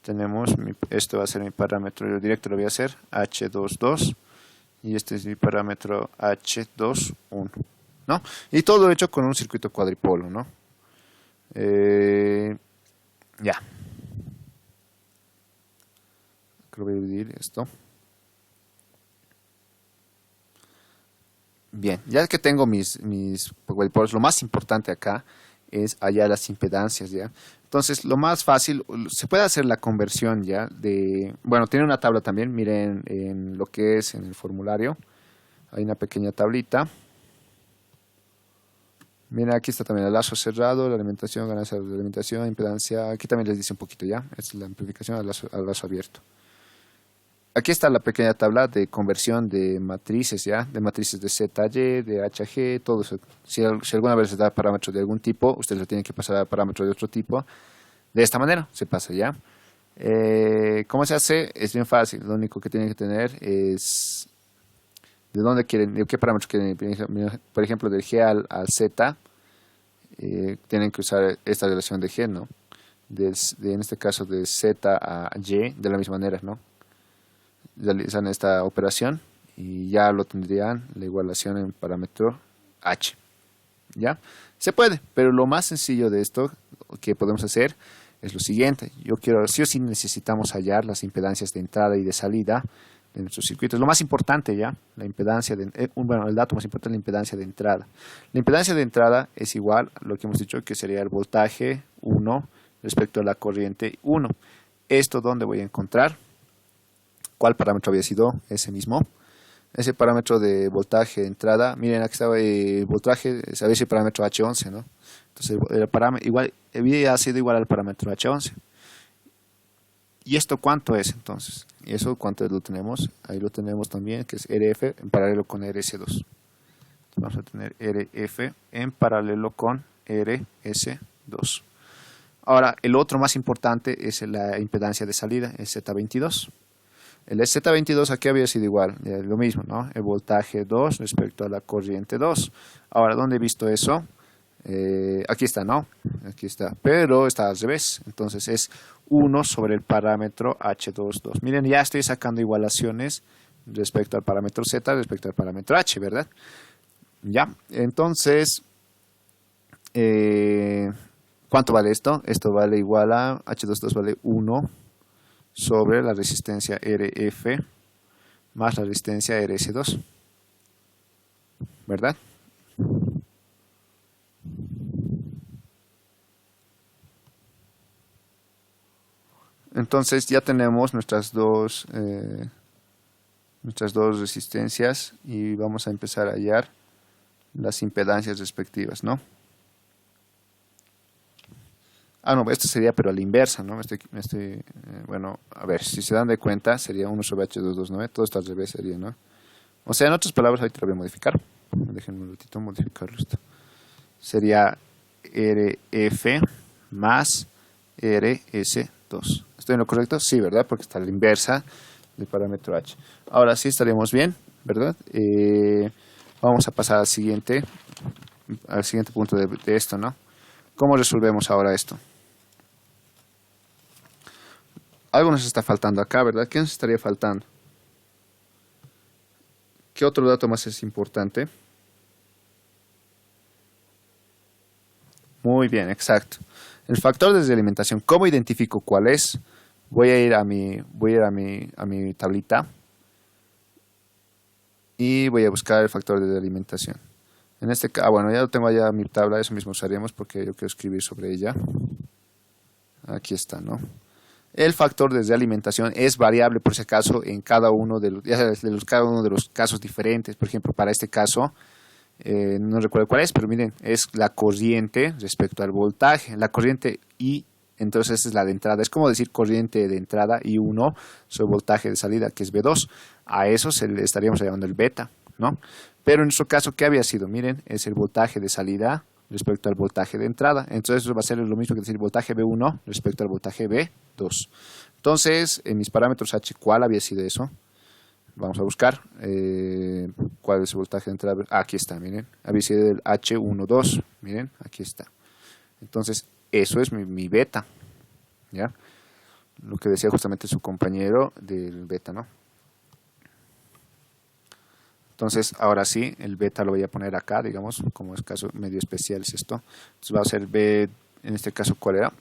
S1: tenemos, esto va a ser mi parámetro directo, lo voy a hacer H22 y este es mi parámetro H21, ¿no? Y todo hecho con un circuito cuadripolo, ¿no? Ya. Creo que voy a dividir esto. Bien, ya que tengo mis cuadripolos, lo más importante acá es hallar las impedancias, ¿ya? Entonces, lo más fácil, se puede hacer la conversión, ¿ya? Bueno, tiene una tabla también, miren en lo que es en el formulario, hay una pequeña tablita. Miren, aquí está también el lazo cerrado, la alimentación, ganancia de alimentación, impedancia, aquí también les dice un poquito, ¿ya? Es la amplificación al lazo abierto. Aquí está la pequeña tabla de conversión de matrices, ¿ya? De matrices de ZY, de HG, todo eso. Si alguna vez se da parámetros de algún tipo, ustedes lo tienen que pasar a parámetros de otro tipo. De esta manera se pasa, ¿ya? ¿Cómo se hace? Es bien fácil. Lo único que tienen que tener es de dónde quieren, de qué parámetros quieren. Por ejemplo, del G al Z, tienen que usar esta relación de G, ¿no? En este caso, de Z a Y, de la misma manera, ¿no? Realizan esta operación y ya lo tendrían la igualación en parámetro H. ¿Ya? Se puede, pero lo más sencillo de esto que podemos hacer es lo siguiente. Sí o sí necesitamos hallar las impedancias de entrada y de salida de nuestros circuitos. Lo más importante ya, la impedancia el dato más importante es la impedancia de entrada. La impedancia de entrada es igual a lo que hemos dicho que sería el voltaje 1 respecto a la corriente 1. ¿Esto dónde voy a encontrar? ¿Cuál parámetro había sido? Ese mismo. Ese parámetro de voltaje de entrada. Miren, aquí estaba el voltaje, sabéis el parámetro H11, ¿no? Entonces, el parámetro había sido igual al parámetro H11. ¿Y esto cuánto es entonces? ¿Y eso cuánto lo tenemos? Ahí lo tenemos también, que es RF en paralelo con RS2. Vamos a tener RF en paralelo con RS2. Ahora, el otro más importante es la impedancia de salida, el Z22. El Z22 aquí había sido igual, lo mismo, ¿no? El voltaje 2 respecto a la corriente 2. Ahora, ¿dónde he visto eso? Aquí está, ¿no? Aquí está, pero está al revés. Entonces es 1 sobre el parámetro H22. Miren, ya estoy sacando igualaciones respecto al parámetro Z, respecto al parámetro H, ¿verdad? Ya, entonces, ¿cuánto vale esto? Esto vale igual a H22 vale 1 sobre la resistencia RF más la resistencia RS2, ¿verdad? Entonces ya tenemos nuestras dos resistencias y vamos a empezar a hallar las impedancias respectivas, ¿no? Ah, no, esto sería pero a la inversa, ¿no? Bueno, a ver, si se dan de cuenta, sería 1 sobre H229, todo esto al revés sería, ¿no? O sea, en otras palabras, ahorita lo voy a modificar. Déjenme un ratito modificarlo esto. Sería RF más RS2. ¿Estoy en lo correcto? Sí, ¿verdad? Porque está a la inversa del parámetro H. Ahora sí estaríamos bien, ¿verdad? Vamos a pasar al siguiente punto de esto, ¿no? ¿Cómo resolvemos ahora esto? Algo nos está faltando acá, ¿verdad? ¿Qué nos estaría faltando? ¿Qué otro dato más es importante? Muy bien, exacto. El factor de alimentación, ¿cómo identifico cuál es? Voy a ir a mi tablita y voy a buscar el factor de alimentación. En este caso, bueno, ya lo tengo allá en mi tabla, eso mismo usaríamos porque yo quiero escribir sobre ella. Aquí está, ¿no? El factor de alimentación es variable por si acaso en cada uno cada uno de los casos diferentes. Por ejemplo, para este caso, no recuerdo cuál es, pero miren, es la corriente respecto al voltaje. La corriente I, entonces esa es la de entrada. Es como decir corriente de entrada I1 sobre voltaje de salida, que es V2. A eso le estaríamos llamando el beta, ¿no? Pero en nuestro caso, ¿qué había sido? Miren, es el voltaje de salida respecto al voltaje de entrada. Entonces eso va a ser lo mismo que decir voltaje V1 respecto al voltaje V2. Entonces, en mis parámetros H, ¿cuál había sido eso? Vamos a buscar cuál es el voltaje de entrada. Aquí está, miren. Había sido el H12. Miren, aquí está. Entonces, eso es mi beta. ¿Ya? lo que decía justamente su compañero del beta, ¿no? Entonces, ahora sí, el beta lo voy a poner acá, digamos, como es caso medio especial es esto. Entonces va a ser B, en este caso, ¿cuál era?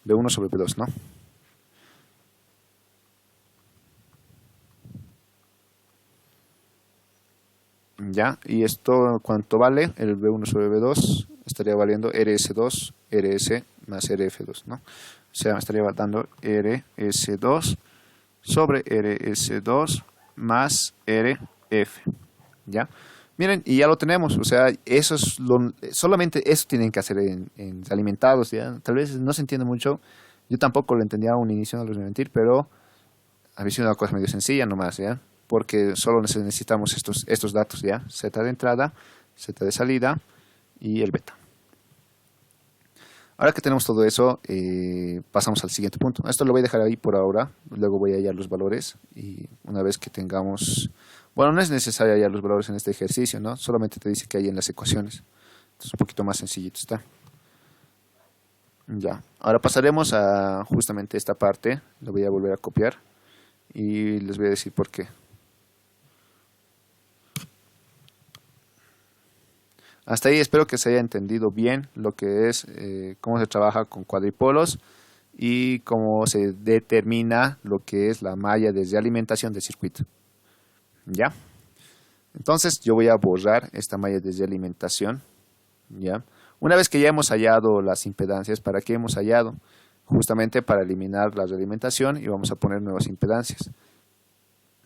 S1: B1 sobre B2, ¿no? Ya, y esto, ¿cuánto vale? El B1 sobre B2 estaría valiendo RS2, RS más RF2, ¿no? O sea, estaría dando RS2 sobre RS2 más RF, ¿ya? Miren, y ya lo tenemos, o sea, eso es solamente eso tienen que hacer en alimentados, ¿ya? Tal vez no se entiende mucho, yo tampoco lo entendía a un inicio, no les voy a mentir, pero había sido una cosa medio sencilla nomás, ¿ya? Porque solo necesitamos estos datos, ¿ya? Z de entrada, Z de salida y el beta. Ahora que tenemos todo eso, pasamos al siguiente punto. Esto lo voy a dejar ahí por ahora, luego voy a hallar los valores y una vez que tengamos... Bueno, no es necesario hallar los valores en este ejercicio, ¿no? Solamente te dice que hay en las ecuaciones. Entonces un poquito más sencillito está. Ya, ahora pasaremos a justamente esta parte, lo voy a volver a copiar y les voy a decir por qué. Hasta ahí espero que se haya entendido bien lo que es, cómo se trabaja con cuadripolos y cómo se determina lo que es la malla de realimentación del circuito. ¿Ya? Entonces yo voy a borrar esta malla de realimentación. ¿Ya? Una vez que ya hemos hallado las impedancias, ¿para qué hemos hallado? Justamente para eliminar la realimentación y vamos a poner nuevas impedancias.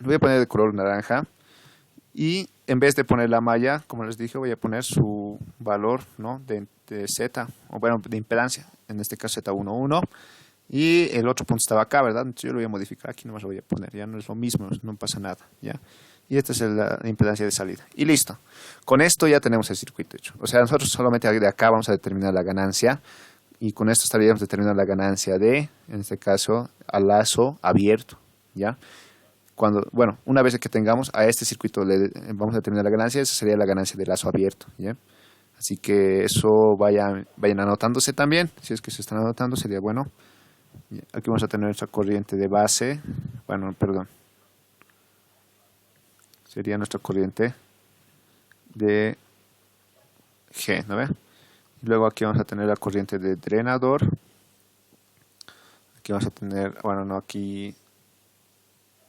S1: Lo voy a poner de color naranja. Y en vez de poner la malla, como les dije, voy a poner su valor, ¿no? de Z, o bueno, de impedancia, en este caso Z11. Y el otro punto estaba acá, ¿verdad? Entonces yo lo voy a modificar aquí, nomás lo voy a poner, ya no es lo mismo, no pasa nada, ¿ya? Y esta es la impedancia de salida. Y listo. Con esto ya tenemos el circuito hecho. O sea, nosotros solamente de acá vamos a determinar la ganancia. Y con esto estaríamos determinando la ganancia de, en este caso, al lazo abierto, ¿ya? Bueno, una vez que tengamos a este circuito le vamos a determinar la ganancia, esa sería la ganancia de lazo abierto, ¿ya? Así que eso vayan anotándose también, si es que se están anotando sería bueno. Aquí vamos a tener nuestra corriente de base, bueno, perdón, sería nuestra corriente de G, ¿no ve? Y luego aquí vamos a tener la corriente de drenador, aquí vamos a tener, bueno, no, aquí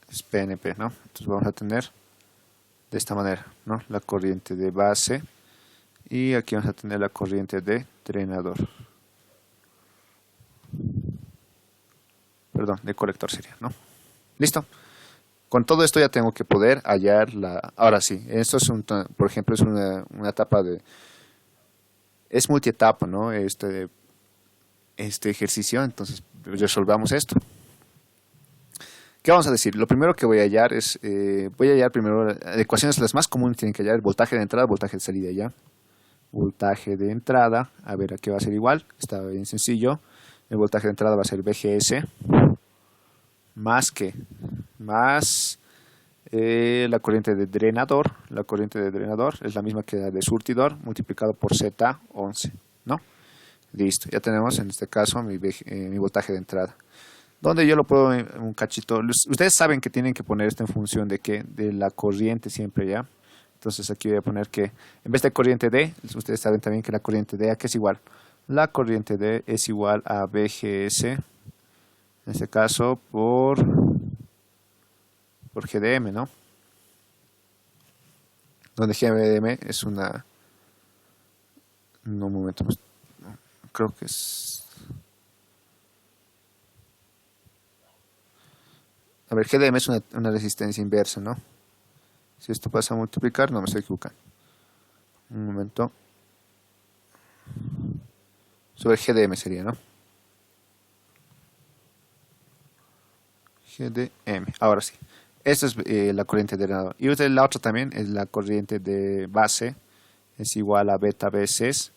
S1: es PNP, ¿no? Entonces vamos a tener de esta manera, ¿no? La corriente de base y aquí vamos a tener la corriente de drenador. Perdón, de colector sería, ¿no? Listo. Con todo esto ya tengo que poder hallar la... Ahora sí, esto es por ejemplo, es una etapa de... Es multietapa, ¿no? Este ejercicio, entonces resolvamos esto. ¿Qué vamos a decir? Lo primero que voy a hallar es, voy a hallar primero ecuaciones las más comunes, tienen que hallar voltaje de entrada, voltaje de salida, ¿ya? Voltaje de entrada, a ver, aquí va a ser igual, está bien sencillo. El voltaje de entrada va a ser VGS, más la corriente de drenador. La corriente de drenador es la misma que la de surtidor, multiplicado por Z11, ¿no? Listo, ya tenemos en este caso mi voltaje de entrada. Donde yo lo puedo un cachito. Ustedes saben que tienen que poner esto en función de qué, de la corriente siempre, ¿ya? Entonces aquí voy a poner que en vez de corriente D, ustedes saben también que la corriente D, ¿a qué es igual? La corriente D es igual a VGS, en este caso por GDM, ¿no? Donde GDM es una... No, un momento, no, creo que es... A ver, GDM es una resistencia inversa, ¿no? Si esto pasa a multiplicar, no me estoy equivocando. Un momento. Sobre GDM sería, ¿no? GDM, ahora sí. Esta es la corriente de drenador. Y la otra también es la corriente de base. Es igual a beta veces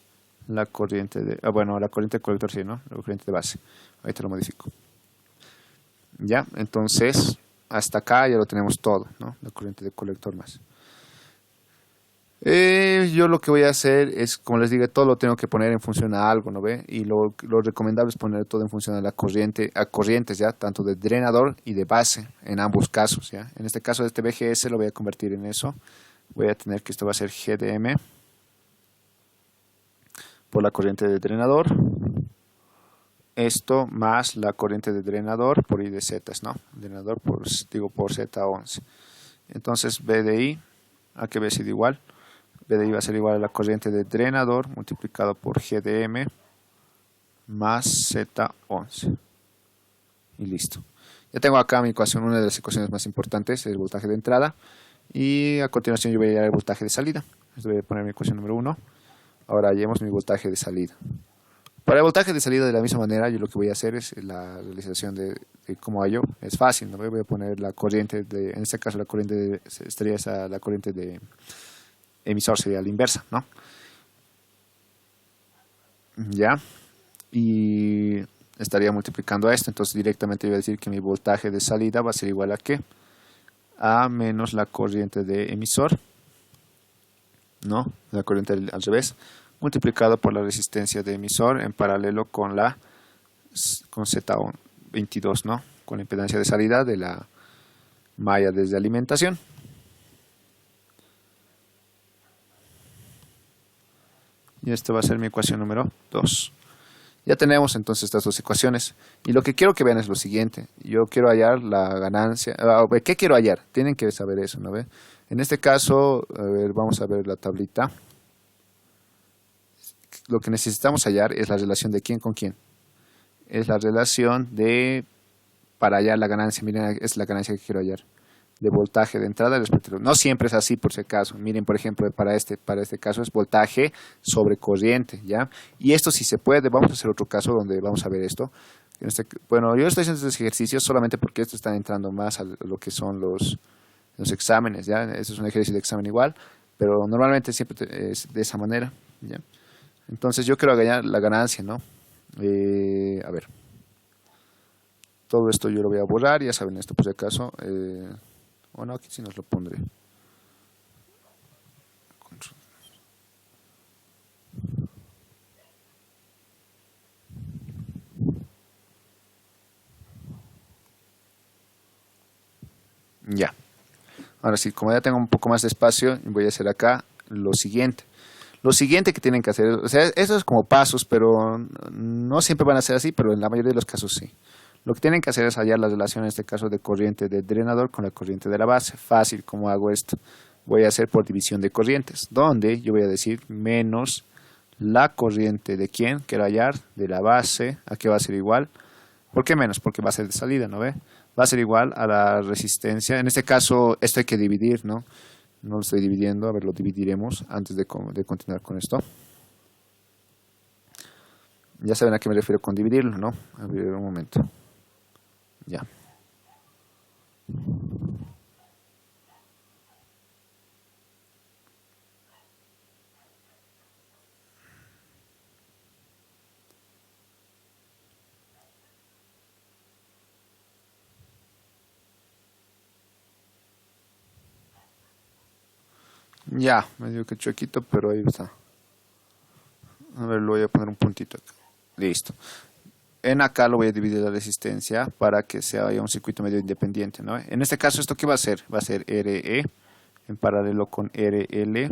S1: la corriente de... bueno, la corriente de colector sí, ¿no? La corriente de base. Ahorita lo modifico. Ya, entonces, hasta acá ya lo tenemos todo, ¿no? La corriente de colector más. Yo lo que voy a hacer es, como les digo, todo lo tengo que poner en función a algo, ¿no ve? Y lo recomendable es poner todo en función a la corriente, a corrientes, ¿ya? Tanto de drenador y de base, en ambos casos, ¿ya? En este caso, este BGS lo voy a convertir en eso. Voy a tener que esto va a ser GDM por la corriente de drenador. Esto más la corriente de drenador por I de Z, ¿no? Drenador por, digo, por Z11. Entonces, B de I, ¿a qué B sido igual? B de I va a ser igual a la corriente de drenador multiplicado por GDM más Z11. Y listo. Ya tengo acá mi ecuación, una de las ecuaciones más importantes, el voltaje de entrada. Y a continuación yo voy a hallar el voltaje de salida. Entonces voy a poner mi ecuación número 1. Ahora hallemos mi voltaje de salida. Para el voltaje de salida de la misma manera, yo lo que voy a hacer es la realización de cómo hallo. Es fácil, ¿no? Voy a poner la corriente de, en este caso la corriente de, estaría esa, la corriente de emisor sería la inversa, ¿no? Ya. Y estaría multiplicando a esto. Entonces directamente voy a decir que mi voltaje de salida va a ser igual a ¿qué? A menos la corriente de emisor, ¿no? La corriente al revés, multiplicado por la resistencia de emisor en paralelo con la con Z22, ¿no? Con la impedancia de salida de la malla desde alimentación. Y esta va a ser mi ecuación número 2. Ya tenemos entonces estas dos ecuaciones. Y lo que quiero que vean es lo siguiente. Yo quiero hallar la ganancia. ¿Qué quiero hallar? Tienen que saber eso, ¿no ve? En este caso, a ver, vamos a ver la tablita. Lo que necesitamos hallar es la relación de quién con quién. Es la relación de, para hallar la ganancia, miren, es la ganancia que quiero hallar, de voltaje de entrada respecto. No siempre es así, por si acaso. Miren, por ejemplo, para este caso es voltaje sobre corriente, ¿ya? Y esto si se puede, vamos a hacer otro caso donde vamos a ver esto. Bueno, yo estoy haciendo estos ejercicios solamente porque esto está entrando más a lo que son los exámenes, ¿ya? Eso es un ejercicio de examen igual, pero normalmente siempre es de esa manera, ¿ya? Entonces yo quiero ganar la ganancia, ¿no? A ver, todo esto yo lo voy a borrar, ya saben esto por si acaso. Bueno, aquí sí nos lo pondré. Ya. Ahora sí, como ya tengo un poco más de espacio, voy a hacer acá lo siguiente. Lo siguiente que tienen que hacer, o sea, eso es como pasos, pero no siempre van a ser así, pero en la mayoría de los casos sí. Lo que tienen que hacer es hallar la relación, en este caso, de corriente de drenador con la corriente de la base. Fácil, ¿cómo hago esto? Voy a hacer por división de corrientes, donde yo voy a decir menos la corriente de quién quiero hallar, de la base, ¿a qué va a ser igual? ¿Por qué menos? Porque va a ser de salida, ¿no ve? Va a ser igual a la resistencia. En este caso, esto hay que dividir, ¿no? No lo estoy dividiendo, a ver, lo dividiremos antes de continuar con esto. Ya saben a qué me refiero con dividirlo, ¿no? A ver, un momento. Ya. Ya, me digo que chuequito, pero ahí está. A ver, lo voy a poner un puntito acá. Listo. En acá lo voy a dividir la resistencia para que sea un circuito medio independiente, ¿no? En este caso, ¿esto qué va a ser? Va a ser RE en paralelo con RL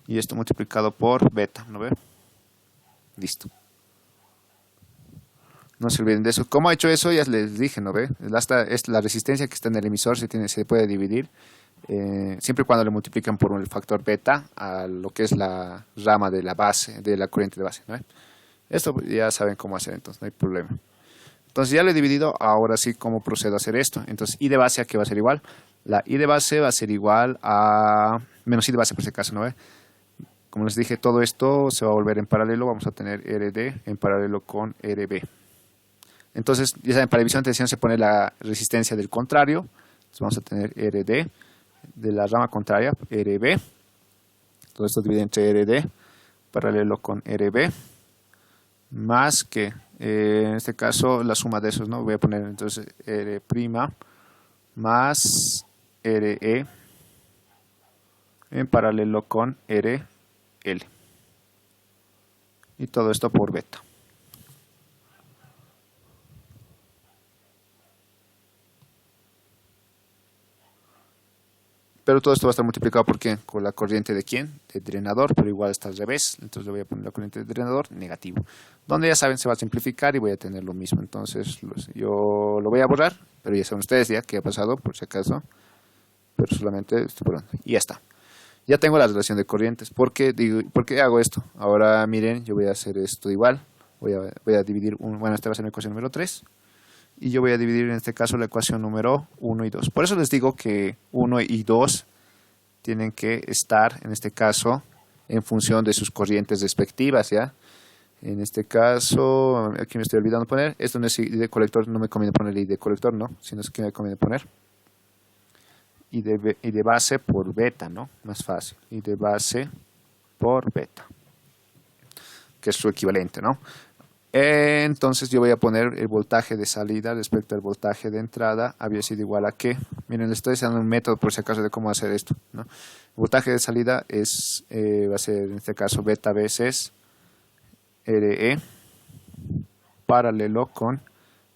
S1: y esto multiplicado por beta, ¿no ve? Listo. No se olviden de eso. ¿Cómo he hecho eso? Ya les dije, ¿no ve? Es la resistencia que está en el emisor se puede dividir siempre y cuando le multiplican por el factor beta a lo que es la rama de la base, de la corriente de base, ¿no? Esto ya saben cómo hacer, entonces no hay problema. Entonces ya lo he dividido, ahora sí cómo procedo a hacer esto. Entonces I de base a qué va a ser igual. La I de base va a ser igual a menos I de base por si acaso, ¿no ve? Como les dije, todo esto se va a volver en paralelo, vamos a tener RD en paralelo con RB. Entonces, ya saben, para división de tensión se pone la resistencia del contrario. Entonces vamos a tener RD de la rama contraria, RB. Todo esto divide entre RD paralelo con RB. Más que, en este caso, la suma de esos, ¿no? Voy a poner entonces R' más RE en paralelo con RL. Y todo esto por beta. Pero todo esto va a estar multiplicado ¿por qué? Con la corriente de quién? De drenador, pero igual está al revés. Entonces le voy a poner la corriente de drenador negativo. Donde ya saben se va a simplificar y voy a tener lo mismo. Entonces yo lo voy a borrar, pero ya saben ustedes ya qué ha pasado, por si acaso. Pero solamente estoy borrando. Y ya está. Ya tengo la relación de corrientes. ¿Por qué hago esto? Ahora miren, yo voy a hacer esto igual. Voy a dividir, bueno, esta va a ser la ecuación número 3. Y yo voy a dividir en este caso la ecuación número 1 y 2. Por eso les digo que 1 y 2 tienen que estar, en este caso, en función de sus corrientes respectivas, ¿ya? En este caso, aquí me estoy olvidando poner, esto no es I de colector, no me conviene poner I de colector, no, sino es que me conviene poner I de base por beta, ¿no? Más fácil, I de base por beta, que es su equivalente, ¿no? Entonces yo voy a poner el voltaje de salida respecto al voltaje de entrada había sido igual a qué. Miren, les estoy dando un método por si acaso de cómo hacer esto, ¿no? El voltaje de salida va a ser en este caso beta veces RE paralelo con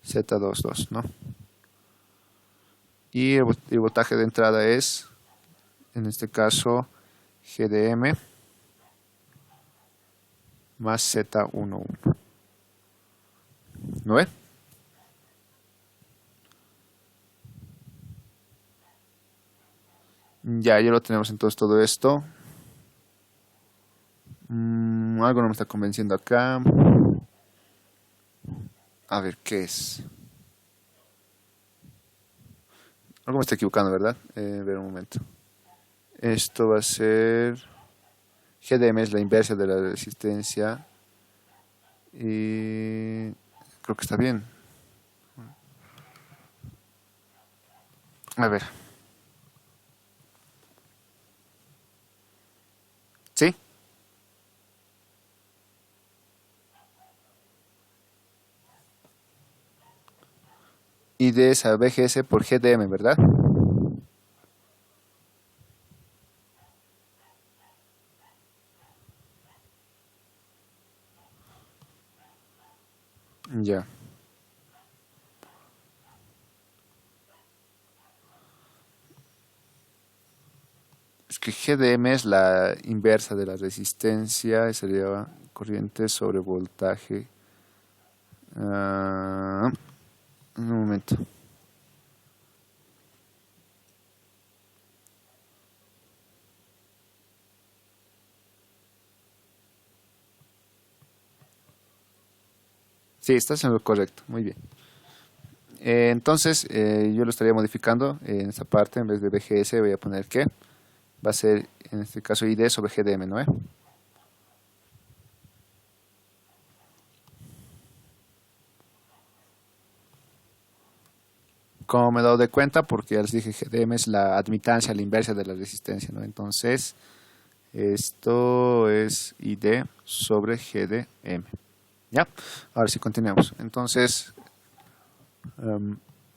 S1: Z22, ¿no? Y el voltaje de entrada es en este caso GDM más Z11. ¿No ven? Ya lo tenemos entonces todo esto. Algo no me está convenciendo acá. A ver, ¿qué es? Algo me está equivocando, ¿verdad? A ver un momento. Esto va a ser... GDM es la inversa de la resistencia. Y... creo que está bien. A ver. ¿Sí? Y de esa BGS por GDM, ¿verdad? Ya. Es que GDM es la inversa de la resistencia, sería corriente sobre voltaje. Un momento. Sí, está haciendo correcto, muy bien. Entonces, yo lo estaría modificando en esta parte, en vez de BGS voy a poner que va a ser, en este caso, ID sobre GDM, ¿no? Como me he dado de cuenta, porque ya les dije, GDM es la admitancia, la inversa de la resistencia, ¿no? Entonces, esto es ID sobre GDM. ¿Ya? Ahora sí, continuemos. Entonces,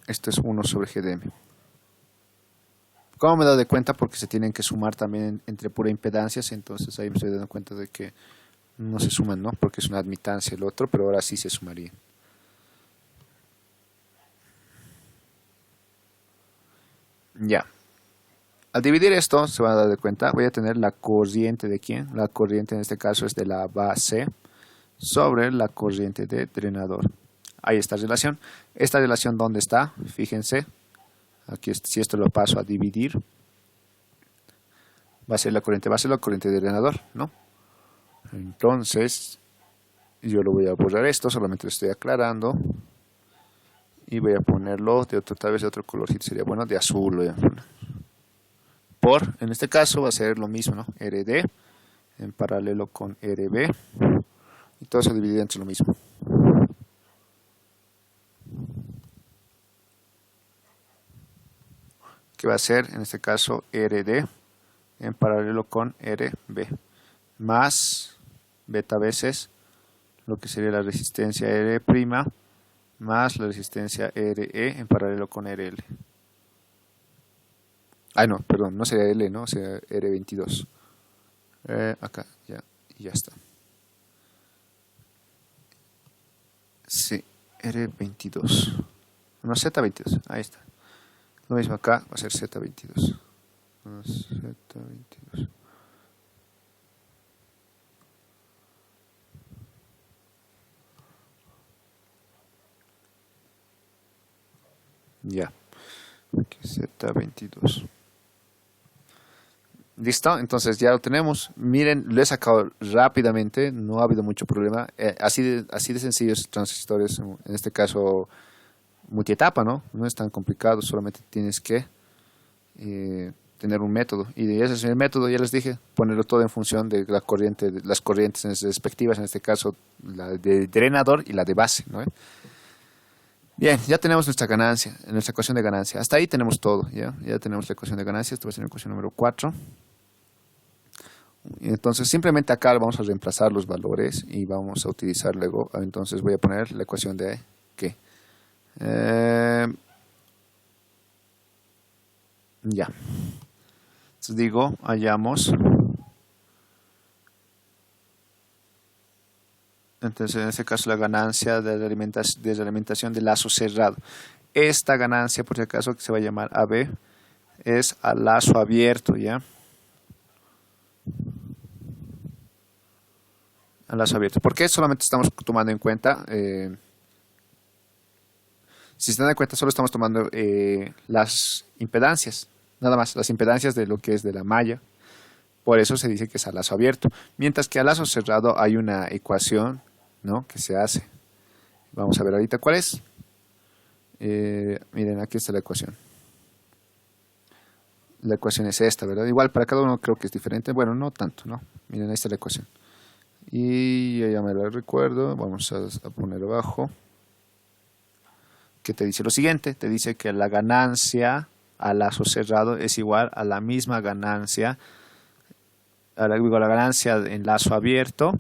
S1: esto es 1 sobre GDM. Como me he dado de cuenta, porque se tienen que sumar también entre pura impedancias, entonces ahí me estoy dando cuenta de que no se suman, ¿no? Porque es una admitancia el otro, pero ahora sí se sumaría. Ya. Al dividir esto, se van a dar de cuenta, voy a tener la corriente de quién. La corriente en este caso es de la base sobre la corriente de drenador. Hay esta relación. ¿Esta relación dónde está? Fíjense. Aquí, si esto lo paso a dividir, va a ser la corriente base, la corriente de drenador, ¿no? Entonces, yo lo voy a borrar esto, solamente lo estoy aclarando. Y voy a ponerlo de otro, tal vez de otro colorcito, sería bueno, de azul. Lo voy a poner. En este caso va a ser lo mismo, ¿no? RD en paralelo con RB. Y todo se divide entre lo mismo. Que va a ser, en este caso, RD en paralelo con RB. Más beta veces lo que sería la resistencia R' más la resistencia RE en paralelo con RL. Ay, no, perdón, no sería L, ¿no? Sería R22. Acá, ya, y ya está. Sí, R22. No, Z22, ahí está. Lo mismo acá, va a ser Z22. Z22. Ya, aquí Z22. Listo, entonces ya lo tenemos. Miren, lo he sacado rápidamente, no ha habido mucho problema. Así de sencillos transistores, en este caso multietapa, ¿no? No es tan complicado, solamente tienes que tener un método. Y ese es el método, ya les dije, ponerlo todo en función de la corriente, de las corrientes respectivas, en este caso la de drenador y la de base, ¿no? Bien, ya tenemos nuestra ganancia, nuestra ecuación de ganancia. Hasta ahí tenemos todo, ya tenemos la ecuación de ganancia. Esto va a ser la ecuación número 4. Entonces simplemente acá vamos a reemplazar los valores y vamos a utilizar luego, entonces voy a poner la ecuación de ¿qué? Ya. Entonces digo, hallamos. Entonces en este caso la ganancia de la alimentación de lazo cerrado. Esta ganancia, por si acaso, que se va a llamar AB, es a lazo abierto, ¿ya? A lazo abierto. ¿Por qué solamente estamos tomando en cuenta? Si se dan cuenta, solo estamos tomando las impedancias, nada más, las impedancias de lo que es de la malla. Por eso se dice que es a lazo abierto. Mientras que a lazo cerrado hay una ecuación, ¿no?, que se hace. Vamos a ver ahorita cuál es. Miren, aquí está la ecuación. La ecuación es esta, ¿verdad? Igual para cada uno creo que es diferente. Bueno, no tanto, ¿no? Miren, ahí está la ecuación. Y yo ya me la recuerdo. Vamos a poner abajo. Que te dice lo siguiente. Te dice que la ganancia a lazo cerrado es igual a la misma ganancia, a la ganancia en lazo abierto,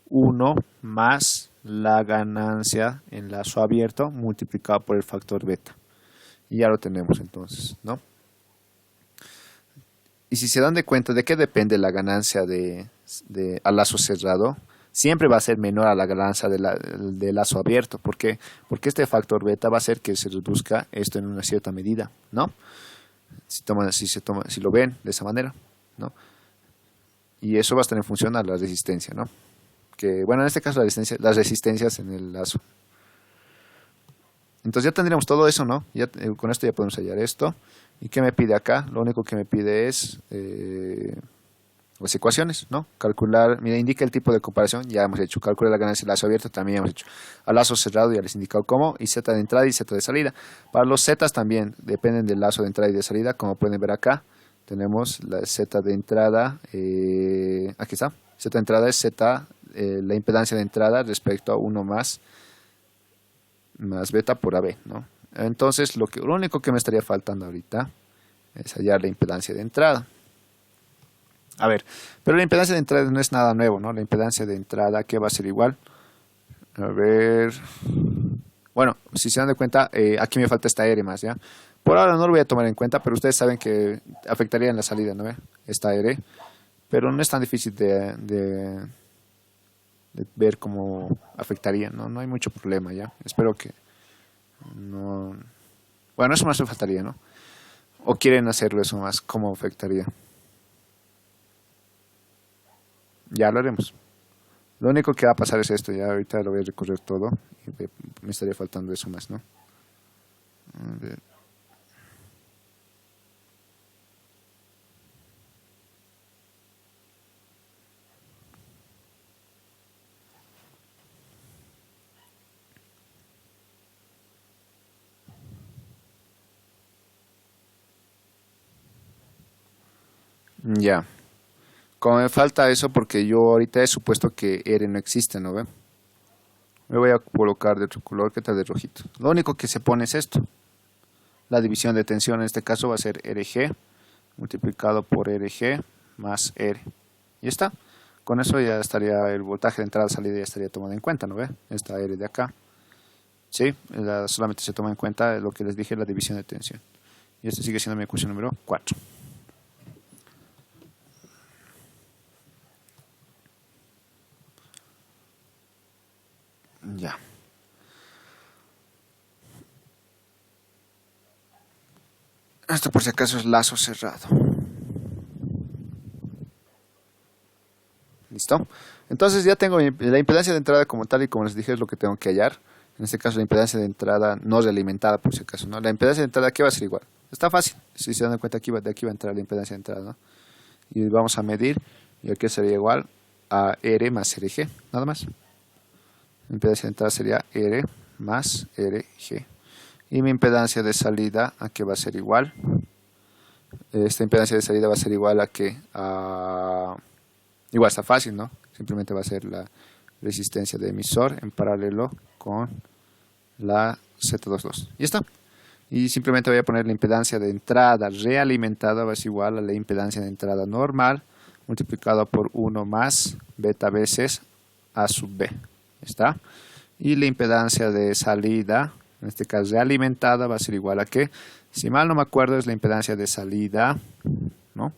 S1: 1 más la ganancia en lazo abierto multiplicado por el factor beta. Y ya lo tenemos entonces, ¿no? Y si se dan de cuenta de qué depende la ganancia a lazo cerrado, siempre va a ser menor a la ganancia de lazo abierto. ¿Por qué? Porque este factor beta va a hacer que se reduzca esto en una cierta medida, ¿no? Si lo ven de esa manera, ¿no? Y eso va a estar en función a la resistencia, ¿no? Que, bueno, en este caso las resistencias en el lazo. Entonces ya tendríamos todo eso, ¿no? Con esto ya podemos hallar esto. ¿Y qué me pide acá? Lo único que me pide es las ecuaciones, ¿no? Calcular, mira, indica el tipo de comparación, ya hemos hecho. Calcular la ganancia del lazo abierto, también hemos hecho. Al lazo cerrado ya les he indicado cómo, y Z de entrada y Z de salida. Para los Z también dependen del lazo de entrada y de salida, como pueden ver acá. Tenemos la Z de entrada, aquí está. Z de entrada es Z, la impedancia de entrada respecto a 1 más beta por AB, ¿no? Entonces lo único que me estaría faltando ahorita es hallar la impedancia de entrada. A ver, pero la impedancia de entrada no es nada nuevo, ¿no? La impedancia de entrada, ¿qué va a ser igual? A ver, bueno, si se dan de cuenta, aquí me falta esta R más, ¿ya? Por ahora no lo voy a tomar en cuenta, pero ustedes saben que afectaría en la salida, ¿no? Esta R, pero no es tan difícil de ver cómo afectaría, ¿no? No hay mucho problema, ¿ya? Espero que no... Bueno, eso más me faltaría, ¿no? ¿O quieren hacerlo eso más? ¿Cómo afectaría? Ya lo haremos. Lo único que va a pasar es esto, ya ahorita lo voy a recorrer todo y me estaría faltando eso más, ¿no? A ver. Ya. Como me falta eso, porque yo ahorita he supuesto que R no existe, ¿no ve? Me voy a colocar de otro color, que tal de rojito. Lo único que se pone es esto. La división de tensión en este caso va a ser RG multiplicado por RG más R. Y está. Con eso ya estaría el voltaje de entrada-salida ya estaría tomado en cuenta, ¿no ve? Esta R de acá. Sí, solamente se toma en cuenta lo que les dije, la división de tensión. Y esta sigue siendo mi ecuación número 4. Ya. Esto por si acaso es lazo cerrado. ¿Listo? Entonces ya tengo la impedancia de entrada como tal y como les dije es lo que tengo que hallar. En este caso la impedancia de entrada no realimentada por si acaso, ¿no? La impedancia de entrada, ¿qué va a ser igual? Está fácil. Si se dan cuenta, de aquí va a entrar la impedancia de entrada, ¿no? Y vamos a medir, y aquí sería igual a R más RG, nada más. La impedancia de entrada sería R más RG. Y mi impedancia de salida, ¿a qué va a ser igual? Esta impedancia de salida va a ser igual a que igual está fácil, ¿no? Simplemente va a ser la resistencia de emisor en paralelo con la Z22. Y está. Y simplemente voy a poner la impedancia de entrada realimentada va a ser igual a la impedancia de entrada normal multiplicado por 1 más beta veces A sub B. ¿Está? Y la impedancia de salida, en este caso realimentada, va a ser igual a que, si mal no me acuerdo, es la impedancia de salida, ¿no?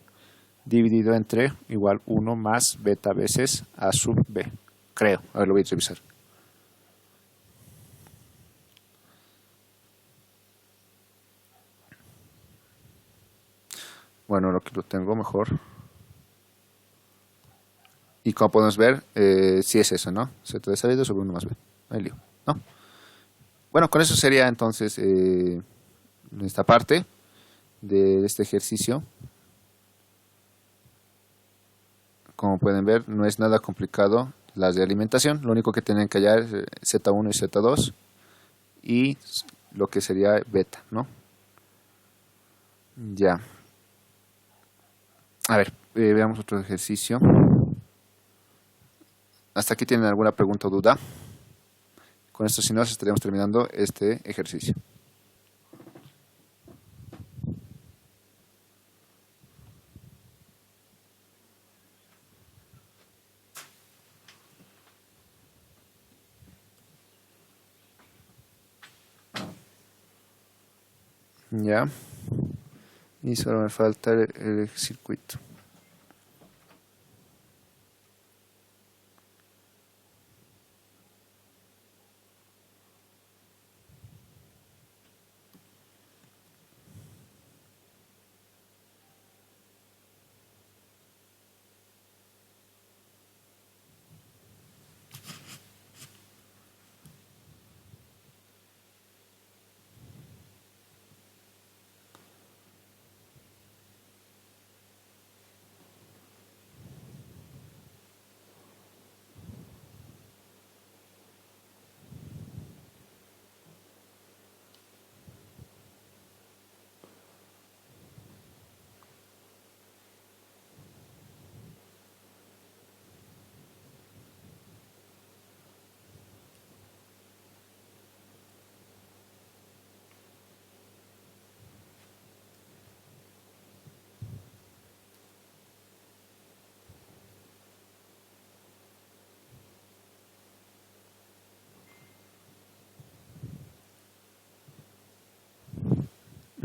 S1: Dividido entre igual 1 más beta veces A sub B. Creo. A ver, lo voy a revisar. Bueno, lo que lo tengo mejor. Y como podemos ver, sí es eso, ¿no? Z de salida sobre 1 más B. No hay lío, ¿no? Bueno, con eso sería entonces esta parte de este ejercicio. Como pueden ver, no es nada complicado la de alimentación. Lo único que tienen que hallar es Z1 y Z2 y lo que sería beta, ¿no? Ya. A ver, veamos otro ejercicio. ¿Hasta aquí tienen alguna pregunta o duda? Con esto, si no, estaríamos terminando este ejercicio. Ya. Y solo me falta el circuito.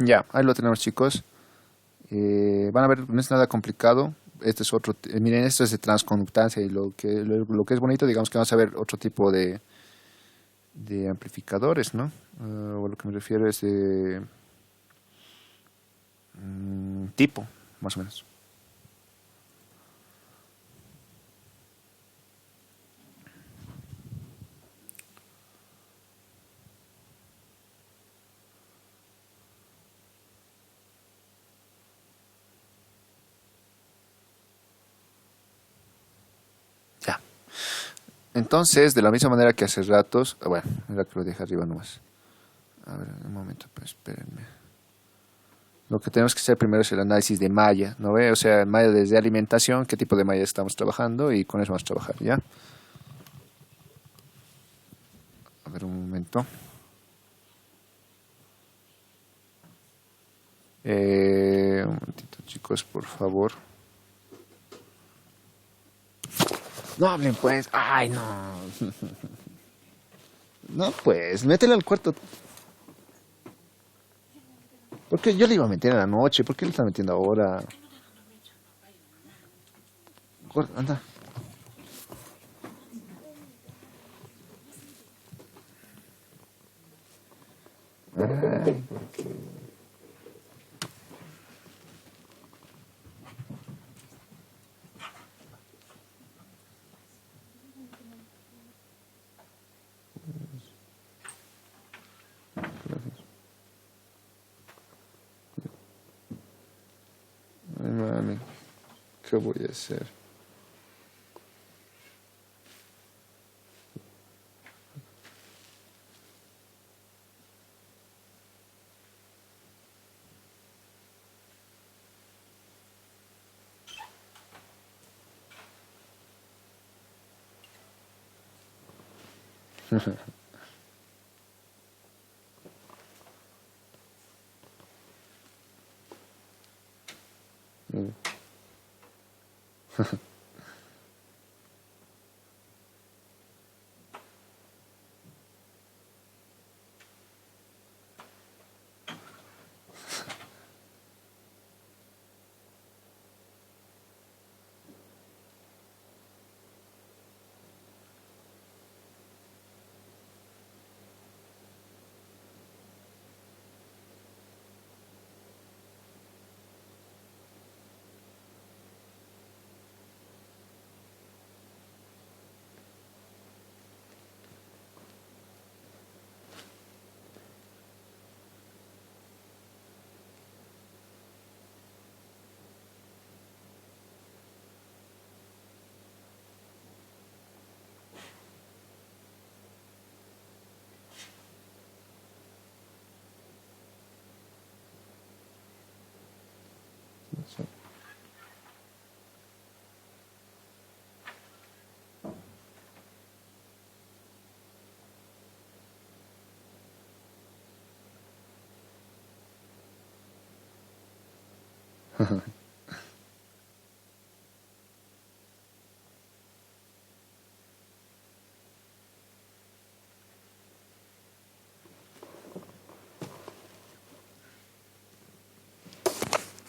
S1: Ya, ahí lo tenemos, chicos. Van a ver, no es nada complicado. Este es otro, miren, esto es de transconductancia y lo que es bonito, digamos que vamos a ver otro tipo de amplificadores, ¿no? O lo que me refiero es de tipo, más o menos. Ya. Entonces, de la misma manera que hace ratos, bueno, era que lo dejé arriba nomás. A ver, un momento, pues espérenme. Lo que tenemos que hacer primero es el análisis de malla, ¿no ve? O sea, malla desde alimentación, qué tipo de malla estamos trabajando y con eso vamos a trabajar, ¿ya? A ver, un momento. Un momentito, chicos, por favor. No hablen, pues. Ay, no. No, pues, métele al cuarto. Porque yo le iba a meter en la noche, ¿por qué le está metiendo ahora? Anda. Ay. Ay, mami, ¿qué voy a hacer?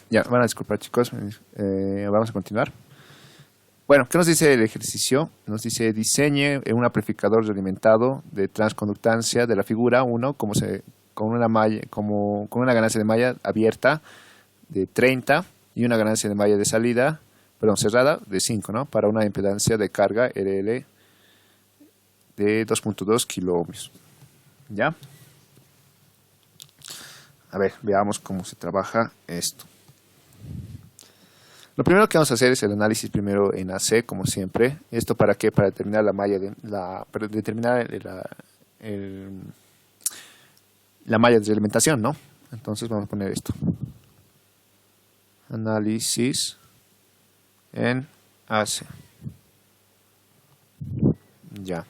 S1: Ya, van a disculpar, chicos. Vamos a continuar. Bueno, ¿qué nos dice el ejercicio? Nos dice diseñe un amplificador realimentado de transconductancia de la figura 1 con una malla, con una ganancia de malla abierta de 30 y una ganancia de malla de salida, perdón, cerrada de 5, ¿no? Para una impedancia de carga RL de 2.2 kiloohmios. ¿Ya? A ver, veamos cómo se trabaja esto. Lo primero que vamos a hacer es el análisis primero en AC, como siempre. ¿Esto para qué? Para determinar la malla para determinar la malla de alimentación, ¿no? Entonces vamos a poner esto. Análisis en AC. Ya.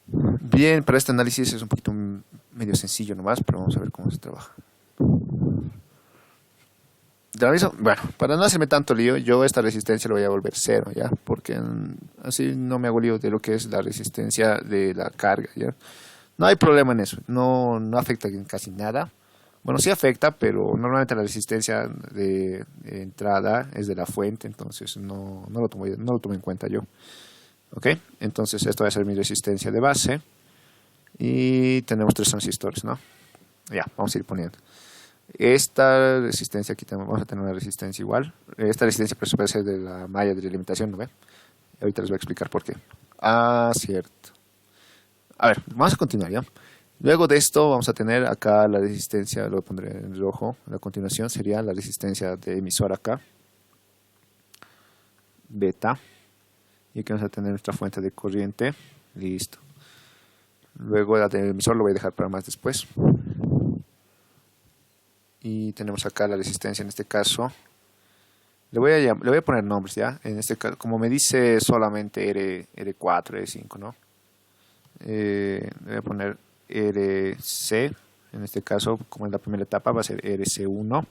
S1: Bien, para este análisis es un poquito medio sencillo nomás, pero vamos a ver cómo se trabaja. De la misma, bueno, para no hacerme tanto lío, yo esta resistencia lo voy a volver cero, ¿ya? Porque así no me hago lío de lo que es la resistencia de la carga, ¿ya? No hay problema en eso, no afecta en casi nada. Bueno, sí afecta, pero normalmente la resistencia de entrada es de la fuente, entonces no lo tomo en cuenta yo. ¿Ok? Entonces esto va a ser mi resistencia de base y tenemos 3 transistores, ¿no? Ya, vamos a ir poniendo. Esta resistencia aquí vamos a tener una resistencia igual. Esta resistencia puede ser de la malla de alimentación, ¿no ve? Ahorita les voy a explicar por qué. Ah, cierto. A ver, vamos a continuar ya. Luego de esto vamos a tener acá la resistencia, lo pondré en rojo. A continuación sería la resistencia de emisor acá. Beta. Y aquí vamos a tener nuestra fuente de corriente. Listo. Luego la del emisor lo voy a dejar para más después. Y tenemos acá la resistencia en este caso. Le voy a poner nombres ya. En este caso, como me dice solamente R4, R5, ¿no? Le voy a poner RC. En este caso, como en la primera etapa, va a ser RC1.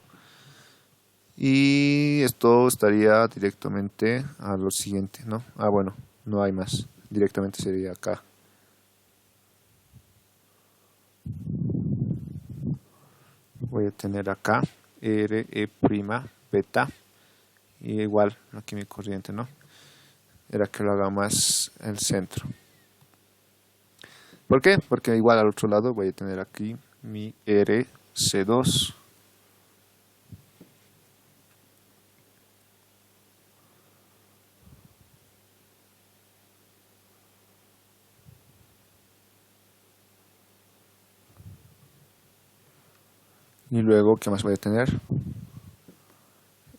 S1: Y esto estaría directamente a lo siguiente, ¿no? Ah, bueno, no hay más. Directamente sería acá. voy a tener acá RE' beta, y igual aquí mi corriente, ¿no? Era que lo haga más el centro. ¿Por qué? Porque igual al otro lado voy a tener aquí mi RC2. Y luego, ¿qué más voy a tener?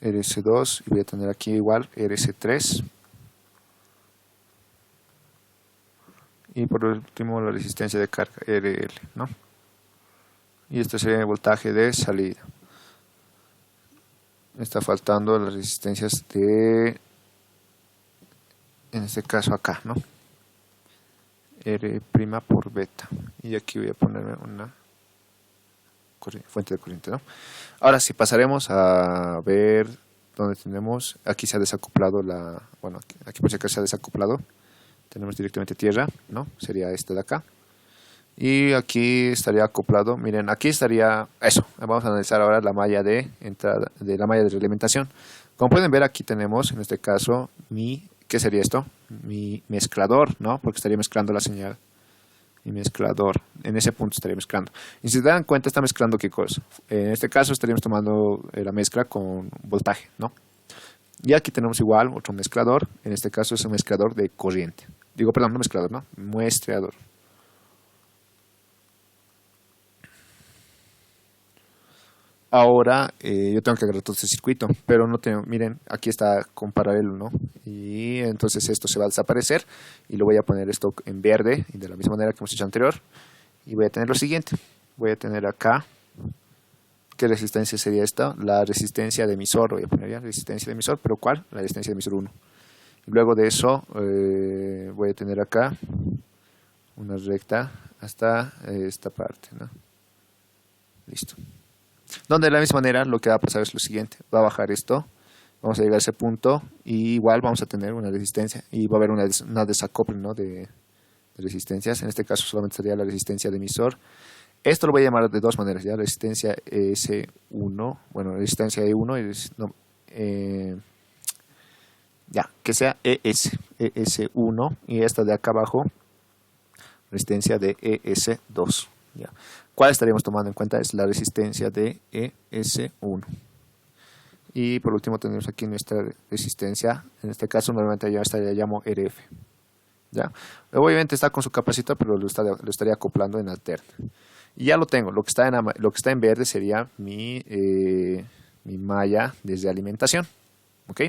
S1: RC2, y voy a tener aquí igual RC3. Y por último la resistencia de carga RL, ¿no? Y este sería el voltaje de salida. Está faltando las resistencias de, en este caso acá, ¿no? R' por beta. Y aquí voy a ponerme una fuente de corriente, ¿no? Ahora sí pasaremos a ver dónde tenemos. Aquí se ha desacoplado la, bueno, aquí por si acaso se ha desacoplado. Tenemos directamente tierra, ¿no? Sería este de acá. Y aquí estaría acoplado. Miren, aquí estaría eso. Vamos a analizar ahora la malla de entrada, de la malla de realimentación. Como pueden ver, aquí tenemos en este caso ¿qué sería esto? Mi mezclador, ¿no? Porque estaría mezclando la señal. Mi mezclador, en ese punto estaría mezclando. Y si se dan cuenta, está mezclando qué cosa. En este caso estaríamos tomando la mezcla con voltaje, ¿no? Y aquí tenemos igual otro mezclador. En este caso es un mezclador de corriente. Digo, perdón, no mezclador, ¿no? Muestreador. Ahora yo tengo que agarrar todo este circuito, pero no tengo, miren, aquí está con paralelo, ¿no? Y entonces esto se va a desaparecer y lo voy a poner esto en verde, y de la misma manera que hemos hecho anterior. Y voy a tener lo siguiente, voy a tener acá, ¿qué resistencia sería esta? La resistencia de emisor, voy a poner ya resistencia de emisor, pero ¿cuál? La resistencia de emisor 1. Y luego de eso voy a tener acá una recta hasta esta parte, ¿no? Listo. Donde de la misma manera lo que va a pasar es lo siguiente, va a bajar esto, vamos a llegar a ese punto y igual vamos a tener una resistencia y va a haber una desacople, ¿no? de resistencias. En este caso solamente sería la resistencia de emisor. Esto lo voy a llamar de dos maneras, ya resistencia ES1, bueno, resistencia E1 y no, ya, que sea ES1, y esta de acá abajo resistencia de ES2, ya. ¿Cuál estaríamos tomando en cuenta? Es la resistencia de ES1. Y por último tenemos aquí nuestra resistencia. En este caso normalmente yo la llamo RF. ¿Ya? Obviamente está con su capacitor, pero lo estaría acoplando en alterna. Y ya lo tengo. Lo que está en verde sería mi malla desde alimentación. ¿Ok?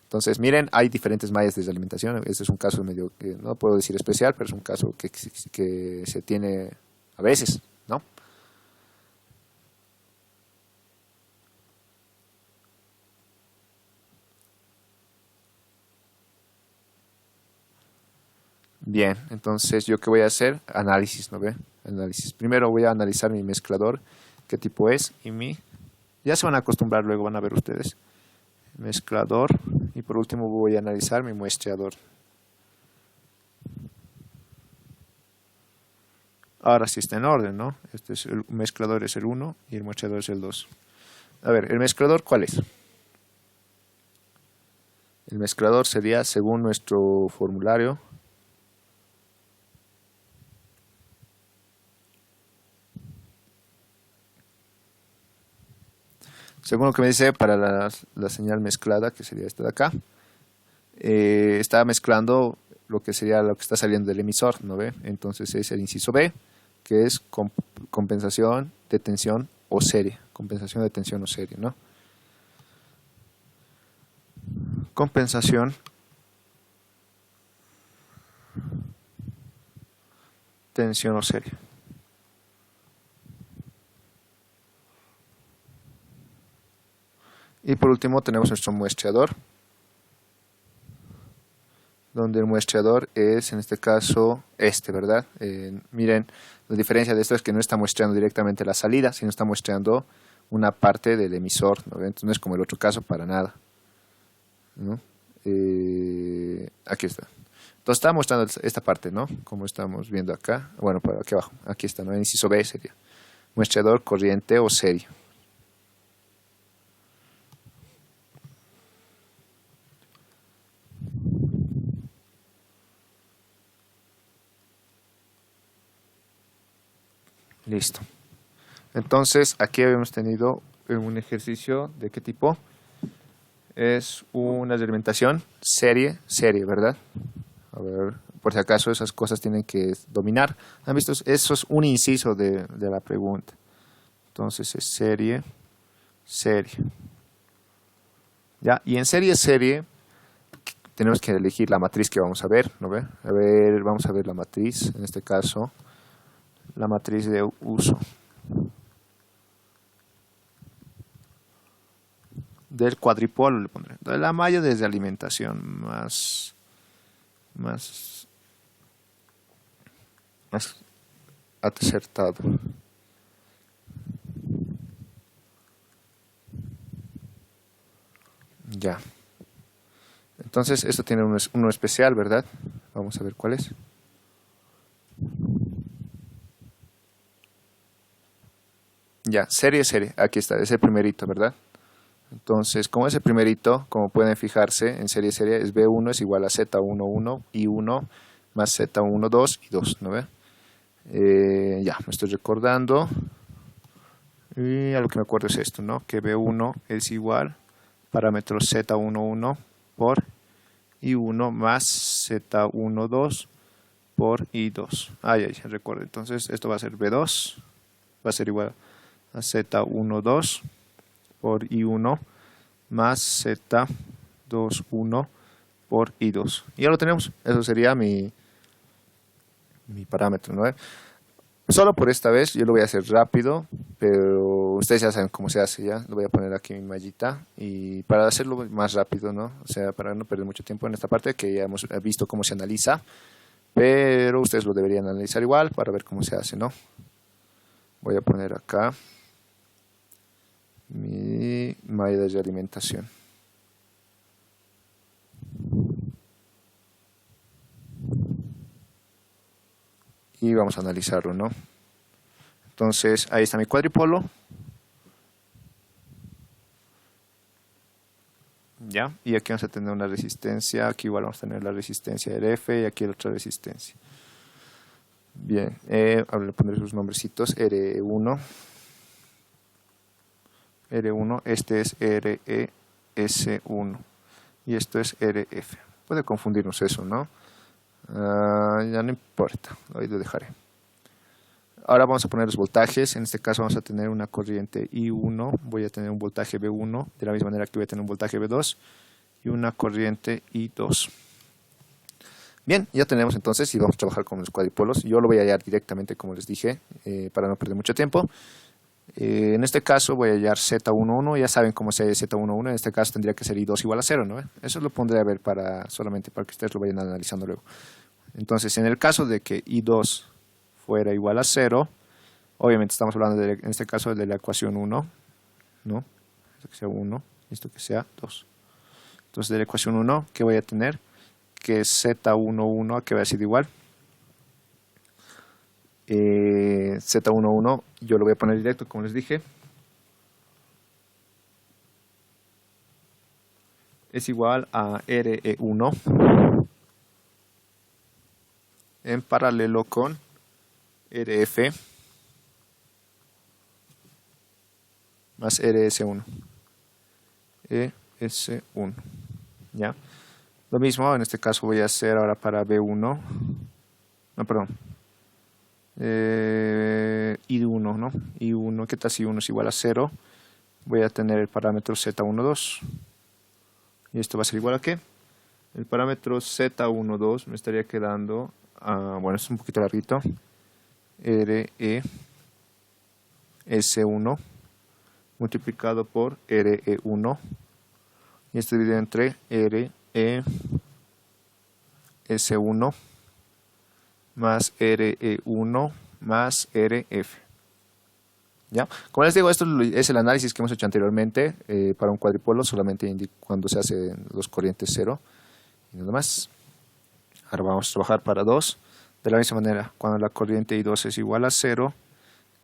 S1: Entonces, miren, hay diferentes mallas desde alimentación. Este es un caso medio que no puedo decir especial, pero es un caso que se tiene a veces, ¿no? Bien, entonces yo qué voy a hacer, análisis, ¿no ve? Análisis. Primero voy a analizar mi mezclador, qué tipo es, ya se van a acostumbrar, luego van a ver ustedes. Mezclador, y por último voy a analizar mi muestreador. Ahora sí está en orden, ¿no? El mezclador es el 1 y el muestreador es el 2. A ver, ¿el mezclador cuál es? El mezclador sería, según nuestro formulario, según lo que me dice para la señal mezclada, que sería esta de acá, está mezclando lo que sería lo que está saliendo del emisor, ¿no ve? Entonces es el inciso B, que es compensación de tensión o serie. Compensación de tensión o serie, ¿no? Compensación, tensión o serie. Y por último tenemos nuestro muestreador, donde el muestreador es en este caso ¿verdad? Miren, la diferencia de esto es que no está muestreando directamente la salida, sino está muestreando una parte del emisor, ¿no? Entonces no es como el otro caso para nada, ¿no? Aquí está. Entonces está mostrando esta parte, ¿no? Como estamos viendo acá, bueno, por aquí abajo, aquí está, ¿no? El inciso B sería. muestrador, corriente o serie. Listo. Entonces, aquí habíamos tenido un ejercicio de qué tipo. Es una alimentación serie, ¿verdad? A ver, por si acaso esas cosas tienen que dominar. ¿Han visto? Eso es un inciso de la pregunta. Entonces es serie. ¿Ya? Y en serie tenemos que elegir la matriz que vamos a ver, ¿no ve? A ver, vamos a ver la matriz, en este caso, la matriz de uso del cuadripolo, le pondré. De la malla desde alimentación más acertado. Ya. Entonces, esto tiene uno especial, ¿verdad? Vamos a ver cuál es. Ya, serie. Aquí está, es el primerito, ¿verdad? Entonces, como es el primerito, como pueden fijarse, en serie es B1 es igual a Z11 y 1 más Z12 y 2, ¿no ve? Ya, me estoy recordando. Y a lo que me acuerdo es esto, ¿no? Que B1 es igual parámetro Z11 por I1 más Z12 por I2. Ya recuerdo. Entonces, esto va a ser B2, va a ser igual a Z12 por I1 más Z21 por I2. Y ya lo tenemos. Eso sería mi parámetro, ¿no? Solo por esta vez, yo lo voy a hacer rápido, pero ustedes ya saben cómo se hace, ya. Lo voy a poner aquí mi mallita y para hacerlo más rápido, ¿no? O sea, para no perder mucho tiempo en esta parte que ya hemos visto cómo se analiza, pero ustedes lo deberían analizar igual para ver cómo se hace, ¿no? Voy a poner acá mi malla de alimentación. Y vamos a analizarlo, ¿no? Entonces, ahí está mi cuadripolo. ¿Ya? Y aquí vamos a tener una resistencia. Aquí igual vamos a tener la resistencia del F y aquí la otra resistencia. Bien, ahora le pondré sus nombrecitos. R1. Este es RES1. Y esto es RF. Puede confundirnos eso, ¿no? Ya no importa, ahí lo dejaré. Ahora vamos a poner los voltajes. En este caso vamos a tener una corriente I1. Voy a tener un voltaje B1, de la misma manera que voy a tener un voltaje B2 y una corriente I2. Bien, ya tenemos entonces y vamos a trabajar con los cuadripolos. Yo lo voy a hallar directamente, como les dije, para no perder mucho tiempo. En este caso voy a hallar Z11, ya saben cómo se halla Z11, en este caso tendría que ser I2 igual a 0, ¿no? Eso lo pondré a ver solamente para que ustedes lo vayan analizando luego. Entonces, en el caso de que I2 fuera igual a 0, obviamente estamos hablando en este caso de la ecuación 1, ¿no? Esto que sea 1, esto que sea 2. Entonces, de la ecuación 1, ¿qué voy a tener? Que Z11, que va a ser igual. Z11 yo lo voy a poner directo, como les dije, es igual a RE1 en paralelo con RF más RS1. ES1. ¿Ya? Lo mismo, en este caso voy a hacer ahora para B1. No, perdón. I1, ¿no? I1, ¿qué tal si I1 es igual a 0? Voy a tener el parámetro Z12. ¿Y esto va a ser igual a qué? El parámetro Z12 me estaría quedando, bueno, es un poquito larguito, RES1 multiplicado por RE1. Y esto dividido entre RES1 más RE1 más RF. ¿Ya? Como les digo, esto es el análisis que hemos hecho anteriormente para un cuadripolo, solamente cuando se hacen los corrientes 0 y nada más. Ahora vamos a trabajar para 2. De la misma manera, cuando la corriente I2 es igual a 0,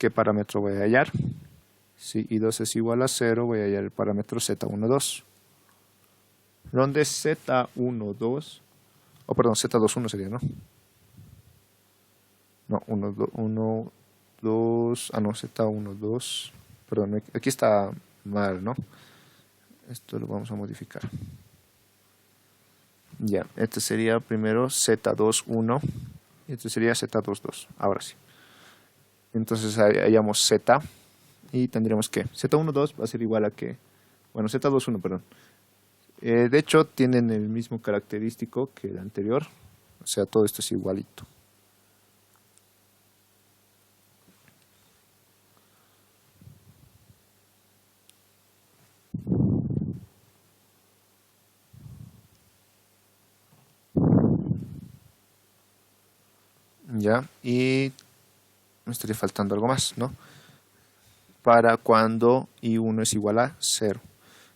S1: ¿qué parámetro voy a hallar? Si I2 es igual a 0, voy a hallar el parámetro Z12. Donde Z12, oh perdón, Z21 sería, ¿no? No, 1, 2, no, Z12, perdón, aquí está mal, ¿no? Esto lo vamos a modificar. Ya, este sería primero Z21 y este sería Z22, ahora sí. Entonces hallamos Z y tendríamos que Z12 va a ser igual a que, bueno, Z21, perdón. De hecho, tienen el mismo característico que el anterior, o sea, todo esto es igualito. Ya, y me estaría faltando algo más, ¿no? Para cuando I1 es igual a 0.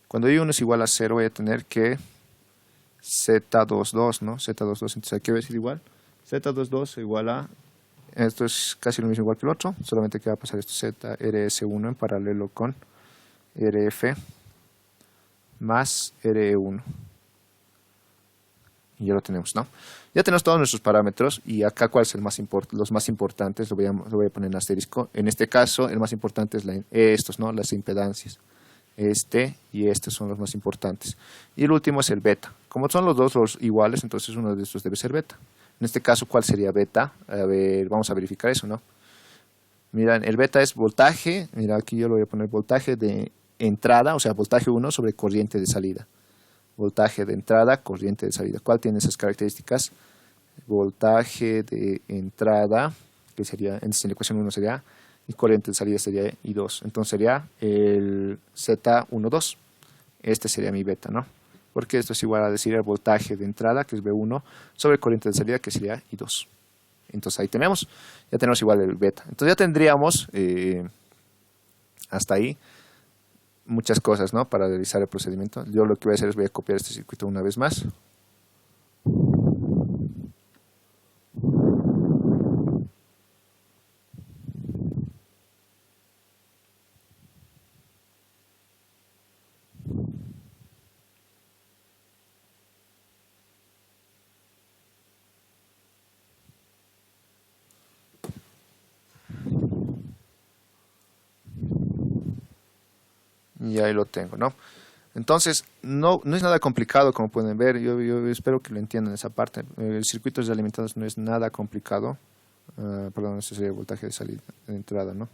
S1: Cuando I1 es igual a 0 voy a tener que Z22, ¿no? Z22, entonces aquí va a ser igual. Z22 igual a, esto es casi lo mismo igual que el otro, solamente que va a pasar esto ZRS1 en paralelo con RF más RE1. Y ya lo tenemos, ¿no? Ya tenemos todos nuestros parámetros y acá cuál es el los más importantes, lo voy a poner en asterisco. En este caso, el más importante es estos, ¿no? Las impedancias. Este y este son los más importantes. Y el último es el beta. Como son los dos los iguales, entonces uno de estos debe ser beta. En este caso, ¿cuál sería beta? A ver, vamos a verificar eso, ¿no? Miren, el beta es voltaje. Mira, aquí yo lo voy a poner voltaje de entrada, o sea, voltaje 1 sobre corriente de salida. Voltaje de entrada, corriente de salida. ¿Cuál tiene esas características? Voltaje de entrada, que sería, en la ecuación 1 sería, y corriente de salida sería I2. Entonces sería el Z12. Este sería mi beta, ¿no? Porque esto es igual a decir el voltaje de entrada, que es B1, sobre corriente de salida, que sería I2. Entonces ahí ya tenemos igual el beta. Entonces ya tendríamos hasta ahí muchas cosas, ¿no? Para realizar el procedimiento. Yo lo que voy a hacer es voy a copiar este circuito una vez más. Y ahí lo tengo, ¿no? Entonces, no es nada complicado, como pueden ver. Yo espero que lo entiendan esa parte. El circuito de alimentados no es nada complicado. Perdón, ese sería el voltaje de salida, de entrada, ¿no?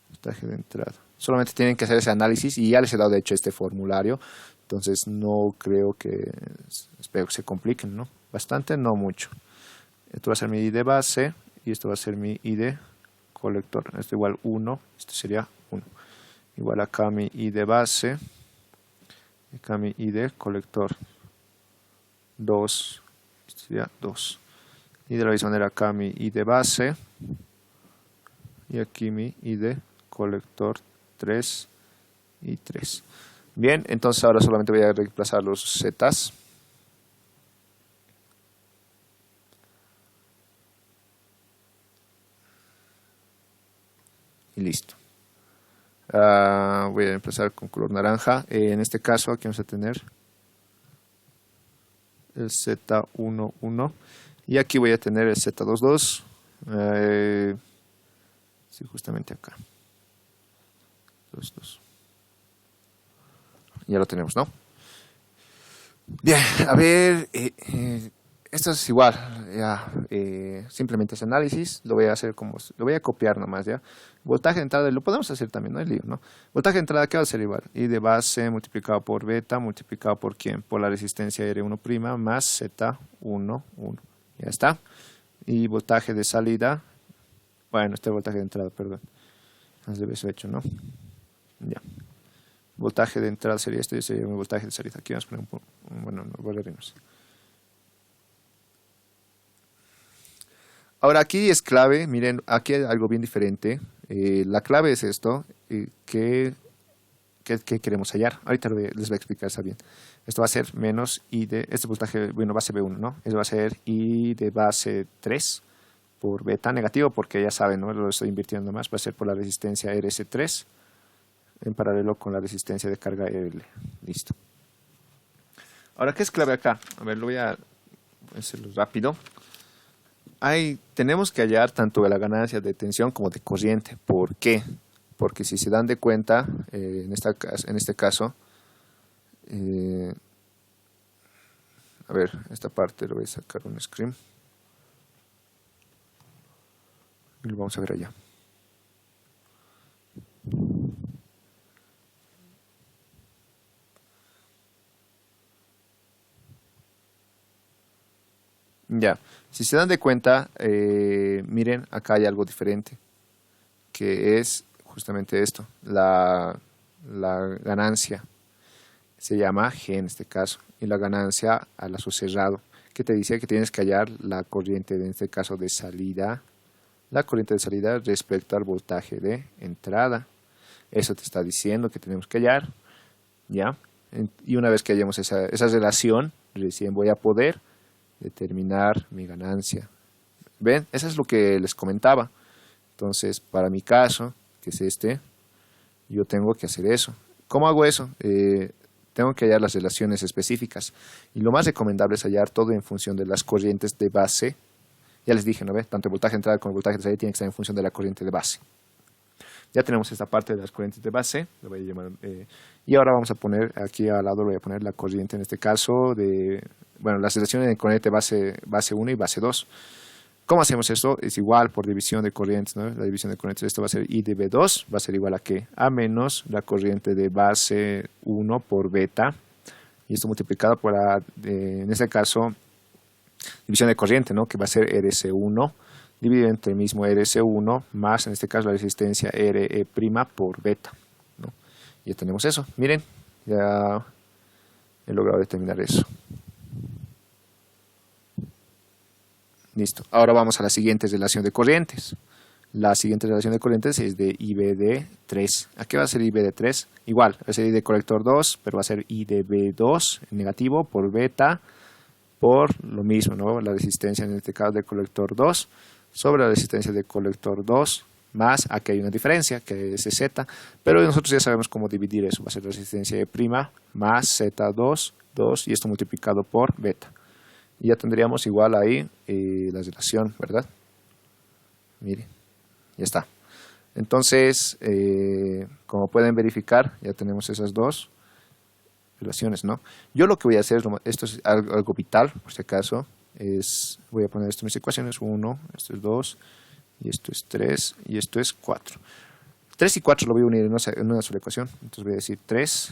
S1: Voltaje de entrada. Solamente tienen que hacer ese análisis y ya les he dado, de hecho, este formulario. Entonces, no creo que, espero que se compliquen, ¿no? Bastante, no mucho. Esto va a ser mi ID base y esto va a ser mi ID colector. Esto igual 1, esto sería 1. Igual acá mi ID base, acá mi ID colector 2, esto sería 2. Y de la misma manera acá mi ID base y aquí mi ID colector 3 y 3. Bien, entonces ahora solamente voy a reemplazar los zetas. Y listo. Voy a empezar con color naranja. En este caso aquí vamos a tener el Z11 y aquí voy a tener el Z22. Sí, justamente acá. 22. Ya lo tenemos, ¿no? Bien, a ver, esto es igual, ya, simplemente es análisis, lo voy a hacer lo voy a copiar nomás, ¿ya? Voltaje de entrada, lo podemos hacer también, no hay lío, ¿no? Voltaje de entrada, ¿qué va a ser igual? I de base multiplicado por beta, multiplicado por ¿quién? Por la resistencia R1' más Z11, ya está. Y voltaje de salida, bueno, este es voltaje de entrada, perdón, más debe ser hecho, ¿no? Ya. Voltaje de entrada sería esto y sería mi voltaje de salida. Aquí vamos a poner bueno, no voy a reírnos. Ahora aquí es clave, miren, aquí hay algo bien diferente. La clave es esto, ¿qué queremos hallar? Ahorita les voy a explicar eso bien. Esto va a ser menos I de, este voltaje, bueno, base B1, ¿no? Esto va a ser I de base 3 por beta negativo, porque ya saben, ¿no? Lo estoy invirtiendo más, va a ser por la resistencia RS3 en paralelo con la resistencia de carga L. Listo. Ahora, ¿qué es clave acá? A ver, lo voy a hacerlo rápido. Tenemos que hallar tanto la ganancia de tensión como de corriente. ¿Por qué? Porque si se dan de cuenta, en este caso, a ver, esta parte lo voy a sacar un screen y lo vamos a ver allá. Ya, si se dan de cuenta, miren, acá hay algo diferente, que es justamente esto, la ganancia, se llama G en este caso, y la ganancia a lazo cerrado, que te dice que tienes que hallar la corriente, en este caso de salida, la corriente de salida respecto al voltaje de entrada. Eso te está diciendo que tenemos que hallar, ¿ya? Y una vez que hallemos esa relación, recién voy a poder determinar mi ganancia. ¿Ven? Eso es lo que les comentaba. Entonces, para mi caso, que es este, yo tengo que hacer eso. ¿Cómo hago eso? Tengo que hallar las relaciones específicas. Y lo más recomendable es hallar todo en función de las corrientes de base. Ya les dije, ¿no ve? Tanto el voltaje de entrada como el voltaje de salida tiene que estar en función de la corriente de base. Ya tenemos esta parte de las corrientes de base. Lo voy a llamar, y ahora vamos a poner, aquí al lado lo voy a poner la corriente, en este caso, las relaciones de corriente base 1 y base 2. ¿Cómo hacemos esto? Es igual por división de corrientes, ¿no? La división de corrientes, esto va a ser I de B2, va a ser igual a ¿qué? A menos la corriente de base 1 por beta, y esto multiplicado por en este caso, división de corriente, ¿no? Que va a ser RS1, dividido entre el mismo RS1, más en este caso la resistencia RE' por beta, ¿no? Y ya tenemos eso. Miren, ya he logrado determinar eso. Listo. Ahora vamos a la siguiente relación de corrientes. La siguiente relación de corrientes es de IB de 3. ¿A qué va a ser IB de 3? Igual, va a ser I de colector 2, pero va a ser I de B2 negativo por beta, por lo mismo, ¿no? La resistencia en este caso de colector 2 sobre la resistencia de colector 2 más, aquí hay una diferencia que es Z, pero nosotros ya sabemos cómo dividir eso. Va a ser resistencia E' más Z2, 2 y esto multiplicado por beta. Y ya tendríamos igual ahí la relación, ¿verdad? Miren, ya está. Entonces, como pueden verificar, ya tenemos esas dos relaciones, ¿no? Yo lo que voy a hacer, esto es algo vital, por si acaso, voy a poner esto en mis ecuaciones, 1, esto es 2, y esto es 3, y esto es 4. 3 y 4 lo voy a unir en una sola ecuación, entonces voy a decir 3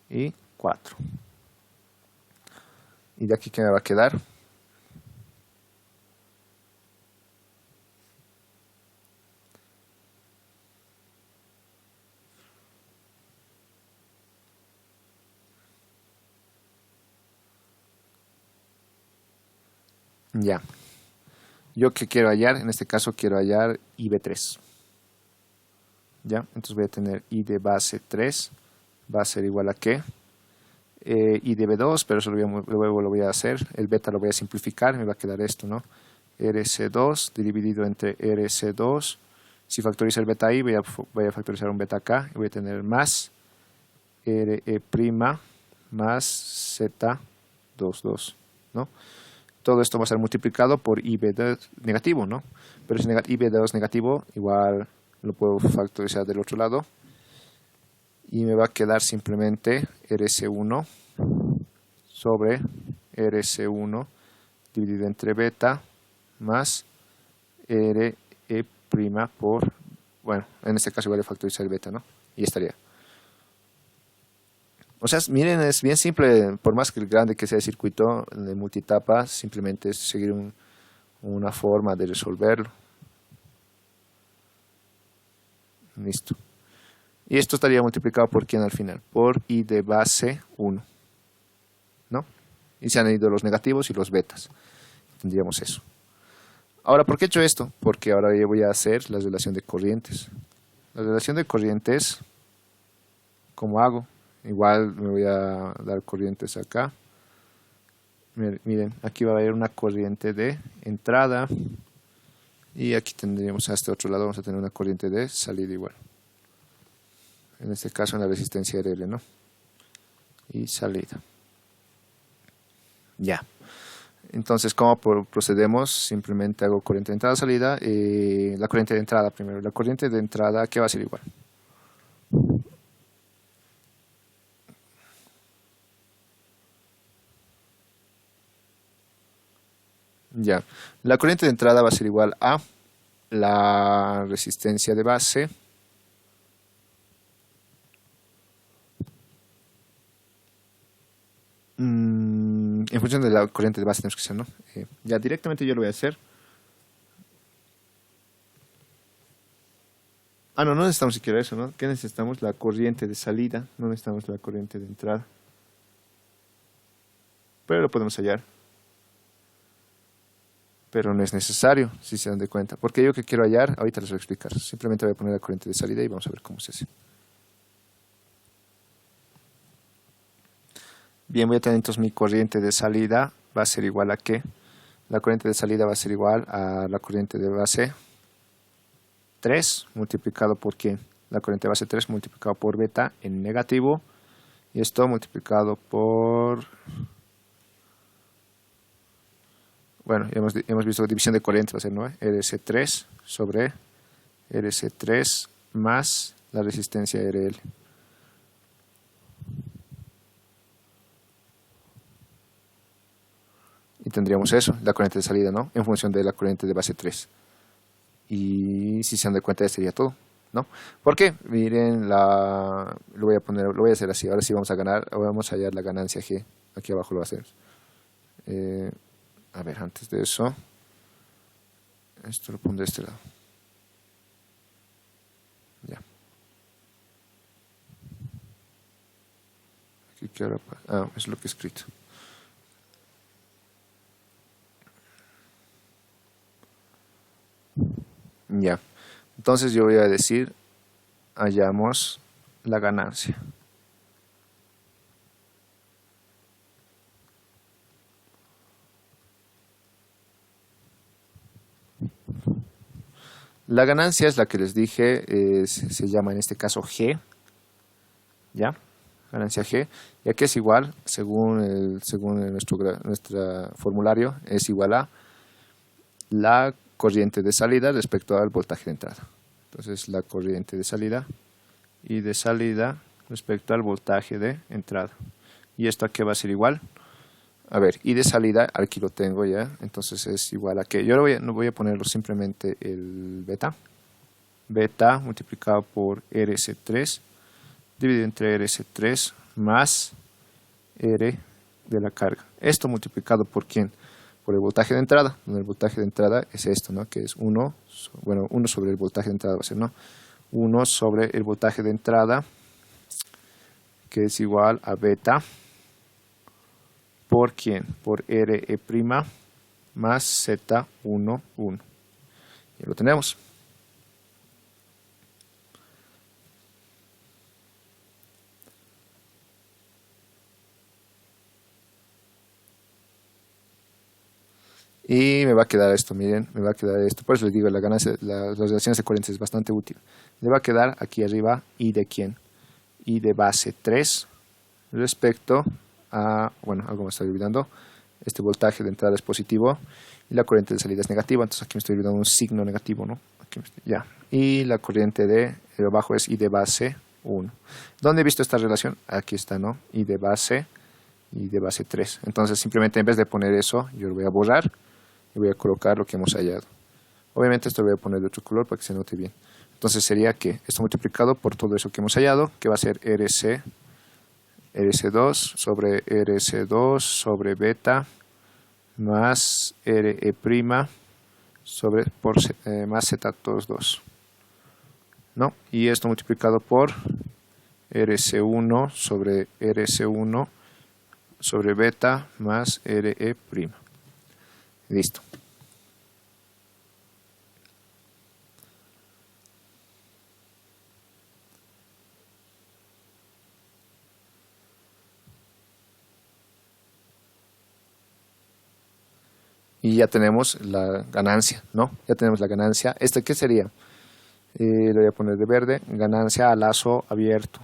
S1: y 4. Y de aquí, ¿qué me va a quedar? Ya. ¿Yo qué quiero hallar? En este caso quiero hallar IB3. ¿Ya? Entonces voy a tener I de base 3. Va a ser igual a ¿qué? I de B2, pero eso luego lo voy a hacer. El beta lo voy a simplificar. Me va a quedar esto, ¿no? RC2 dividido entre RC2. Si factorizo el beta ahí, voy a factorizar un beta acá. Y voy a tener más RE' más Z22, ¿no? Todo esto va a ser multiplicado por IB2 negativo, ¿no? Pero si IB2 negativo, igual lo puedo factorizar del otro lado. Y me va a quedar simplemente RC1 sobre RC1 dividido entre beta más RE' por, bueno, en este caso igual a factorizar el beta, ¿no? Y estaría. O sea, miren, es bien simple, por más que grande que sea el circuito de multietapa, simplemente es seguir una forma de resolverlo. Listo. Y esto estaría multiplicado por ¿quién al final? Por I de base 1, ¿no? Y se han ido los negativos y los betas. Tendríamos eso. Ahora, ¿por qué he hecho esto? Porque ahora yo voy a hacer la relación de corrientes. La relación de corrientes, ¿cómo hago? Igual me voy a dar corrientes acá. Miren, aquí va a haber una corriente de entrada Y aquí tendríamos a este otro lado, vamos a tener una corriente de salida igual. En este caso en la resistencia RL, ¿no? Y salida. Ya. Entonces, ¿cómo procedemos? Simplemente hago corriente de entrada-salida. La corriente de entrada primero. La corriente de entrada, ¿qué va a ser igual? Ya. La corriente de entrada va a ser igual a la resistencia de base en función de la corriente de base tenemos que hacer, ¿no? Ya directamente yo lo voy a hacer. No, no necesitamos siquiera eso, ¿no? ¿Qué necesitamos? La corriente de salida, no necesitamos la corriente de entrada. Pero lo podemos hallar. Pero no es necesario, si se dan de cuenta. Porque yo que quiero hallar, ahorita les voy a explicar. Simplemente voy a poner la corriente de salida y vamos a ver cómo se hace. Bien, voy a tener entonces mi corriente de salida va a ser igual a ¿qué? La corriente de salida va a ser igual a la corriente de base 3 multiplicado por ¿quién? La corriente de base 3 multiplicado por beta en negativo. Y esto multiplicado por... Bueno, hemos visto división de corriente, va a ser, ¿no? RS3 sobre RS3 más la resistencia RL. Y tendríamos eso, la corriente de salida, ¿no? En función de la corriente de base 3. Y si se dan de cuenta, ya sería todo, ¿no? ¿Por qué? Miren, lo voy a hacer así. Ahora sí vamos a ganar, vamos a hallar la ganancia G. Aquí abajo lo hacemos. A ver, antes de eso, esto lo pongo de este lado. Ya. Aquí que ahora es lo que he escrito. Ya. Entonces yo voy a decir, hallamos la ganancia. La ganancia es la que les dije, se llama en este caso G, ¿ya? Ganancia G, y aquí es igual, según nuestro formulario, es igual a la corriente de salida respecto al voltaje de entrada. Entonces la corriente de salida y de salida respecto al voltaje de entrada. ¿Y esto a qué va a ser igual? A ver, y de salida, aquí lo tengo ya, entonces es igual a que, yo no voy a ponerlo simplemente el beta. Beta multiplicado por RS3 dividido entre RS3 más R de la carga. Esto multiplicado por ¿quién? Por el voltaje de entrada, donde el voltaje de entrada es esto, ¿no? Que es 1 sobre el voltaje de entrada va a ser, ¿no? 1 sobre el voltaje de entrada, que es igual a beta, ¿por quién? Por RE' más Z11. Y lo tenemos. Y me va a quedar esto, miren, me va a quedar esto. Por eso les digo, las relaciones de corrientes es bastante útil. Le va a quedar aquí arriba I de quién? I de base 3 respecto a, bueno, algo me estoy olvidando. Este voltaje de entrada es positivo y la corriente de salida es negativa. Entonces aquí me estoy olvidando un signo negativo, ¿no? Ya. Y la corriente de abajo es I de base 1. ¿Dónde he visto esta relación? Aquí está, ¿no? I de base y de base 3. Entonces simplemente en vez de poner eso, yo lo voy a borrar y voy a colocar lo que hemos hallado. Obviamente esto lo voy a poner de otro color para que se note bien. Entonces sería que esto multiplicado por todo eso que hemos hallado, que va a ser RS2 sobre RS2 sobre beta más RE' sobre más Z2, ¿no? Y esto multiplicado por RS1 sobre RS1 sobre beta más RE'. Listo. y ya tenemos la ganancia, ¿no? Ya tenemos la ganancia. ¿Este qué sería? Le voy a poner de verde, ganancia a lazo abierto.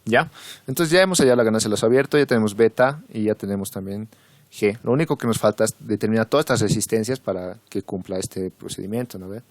S1: ¿Ya? Entonces ya hemos hallado la ganancia a lazo abierto, ya tenemos beta y ya tenemos también G. Lo único que nos falta es determinar todas estas resistencias para que cumpla este procedimiento, ¿no ve?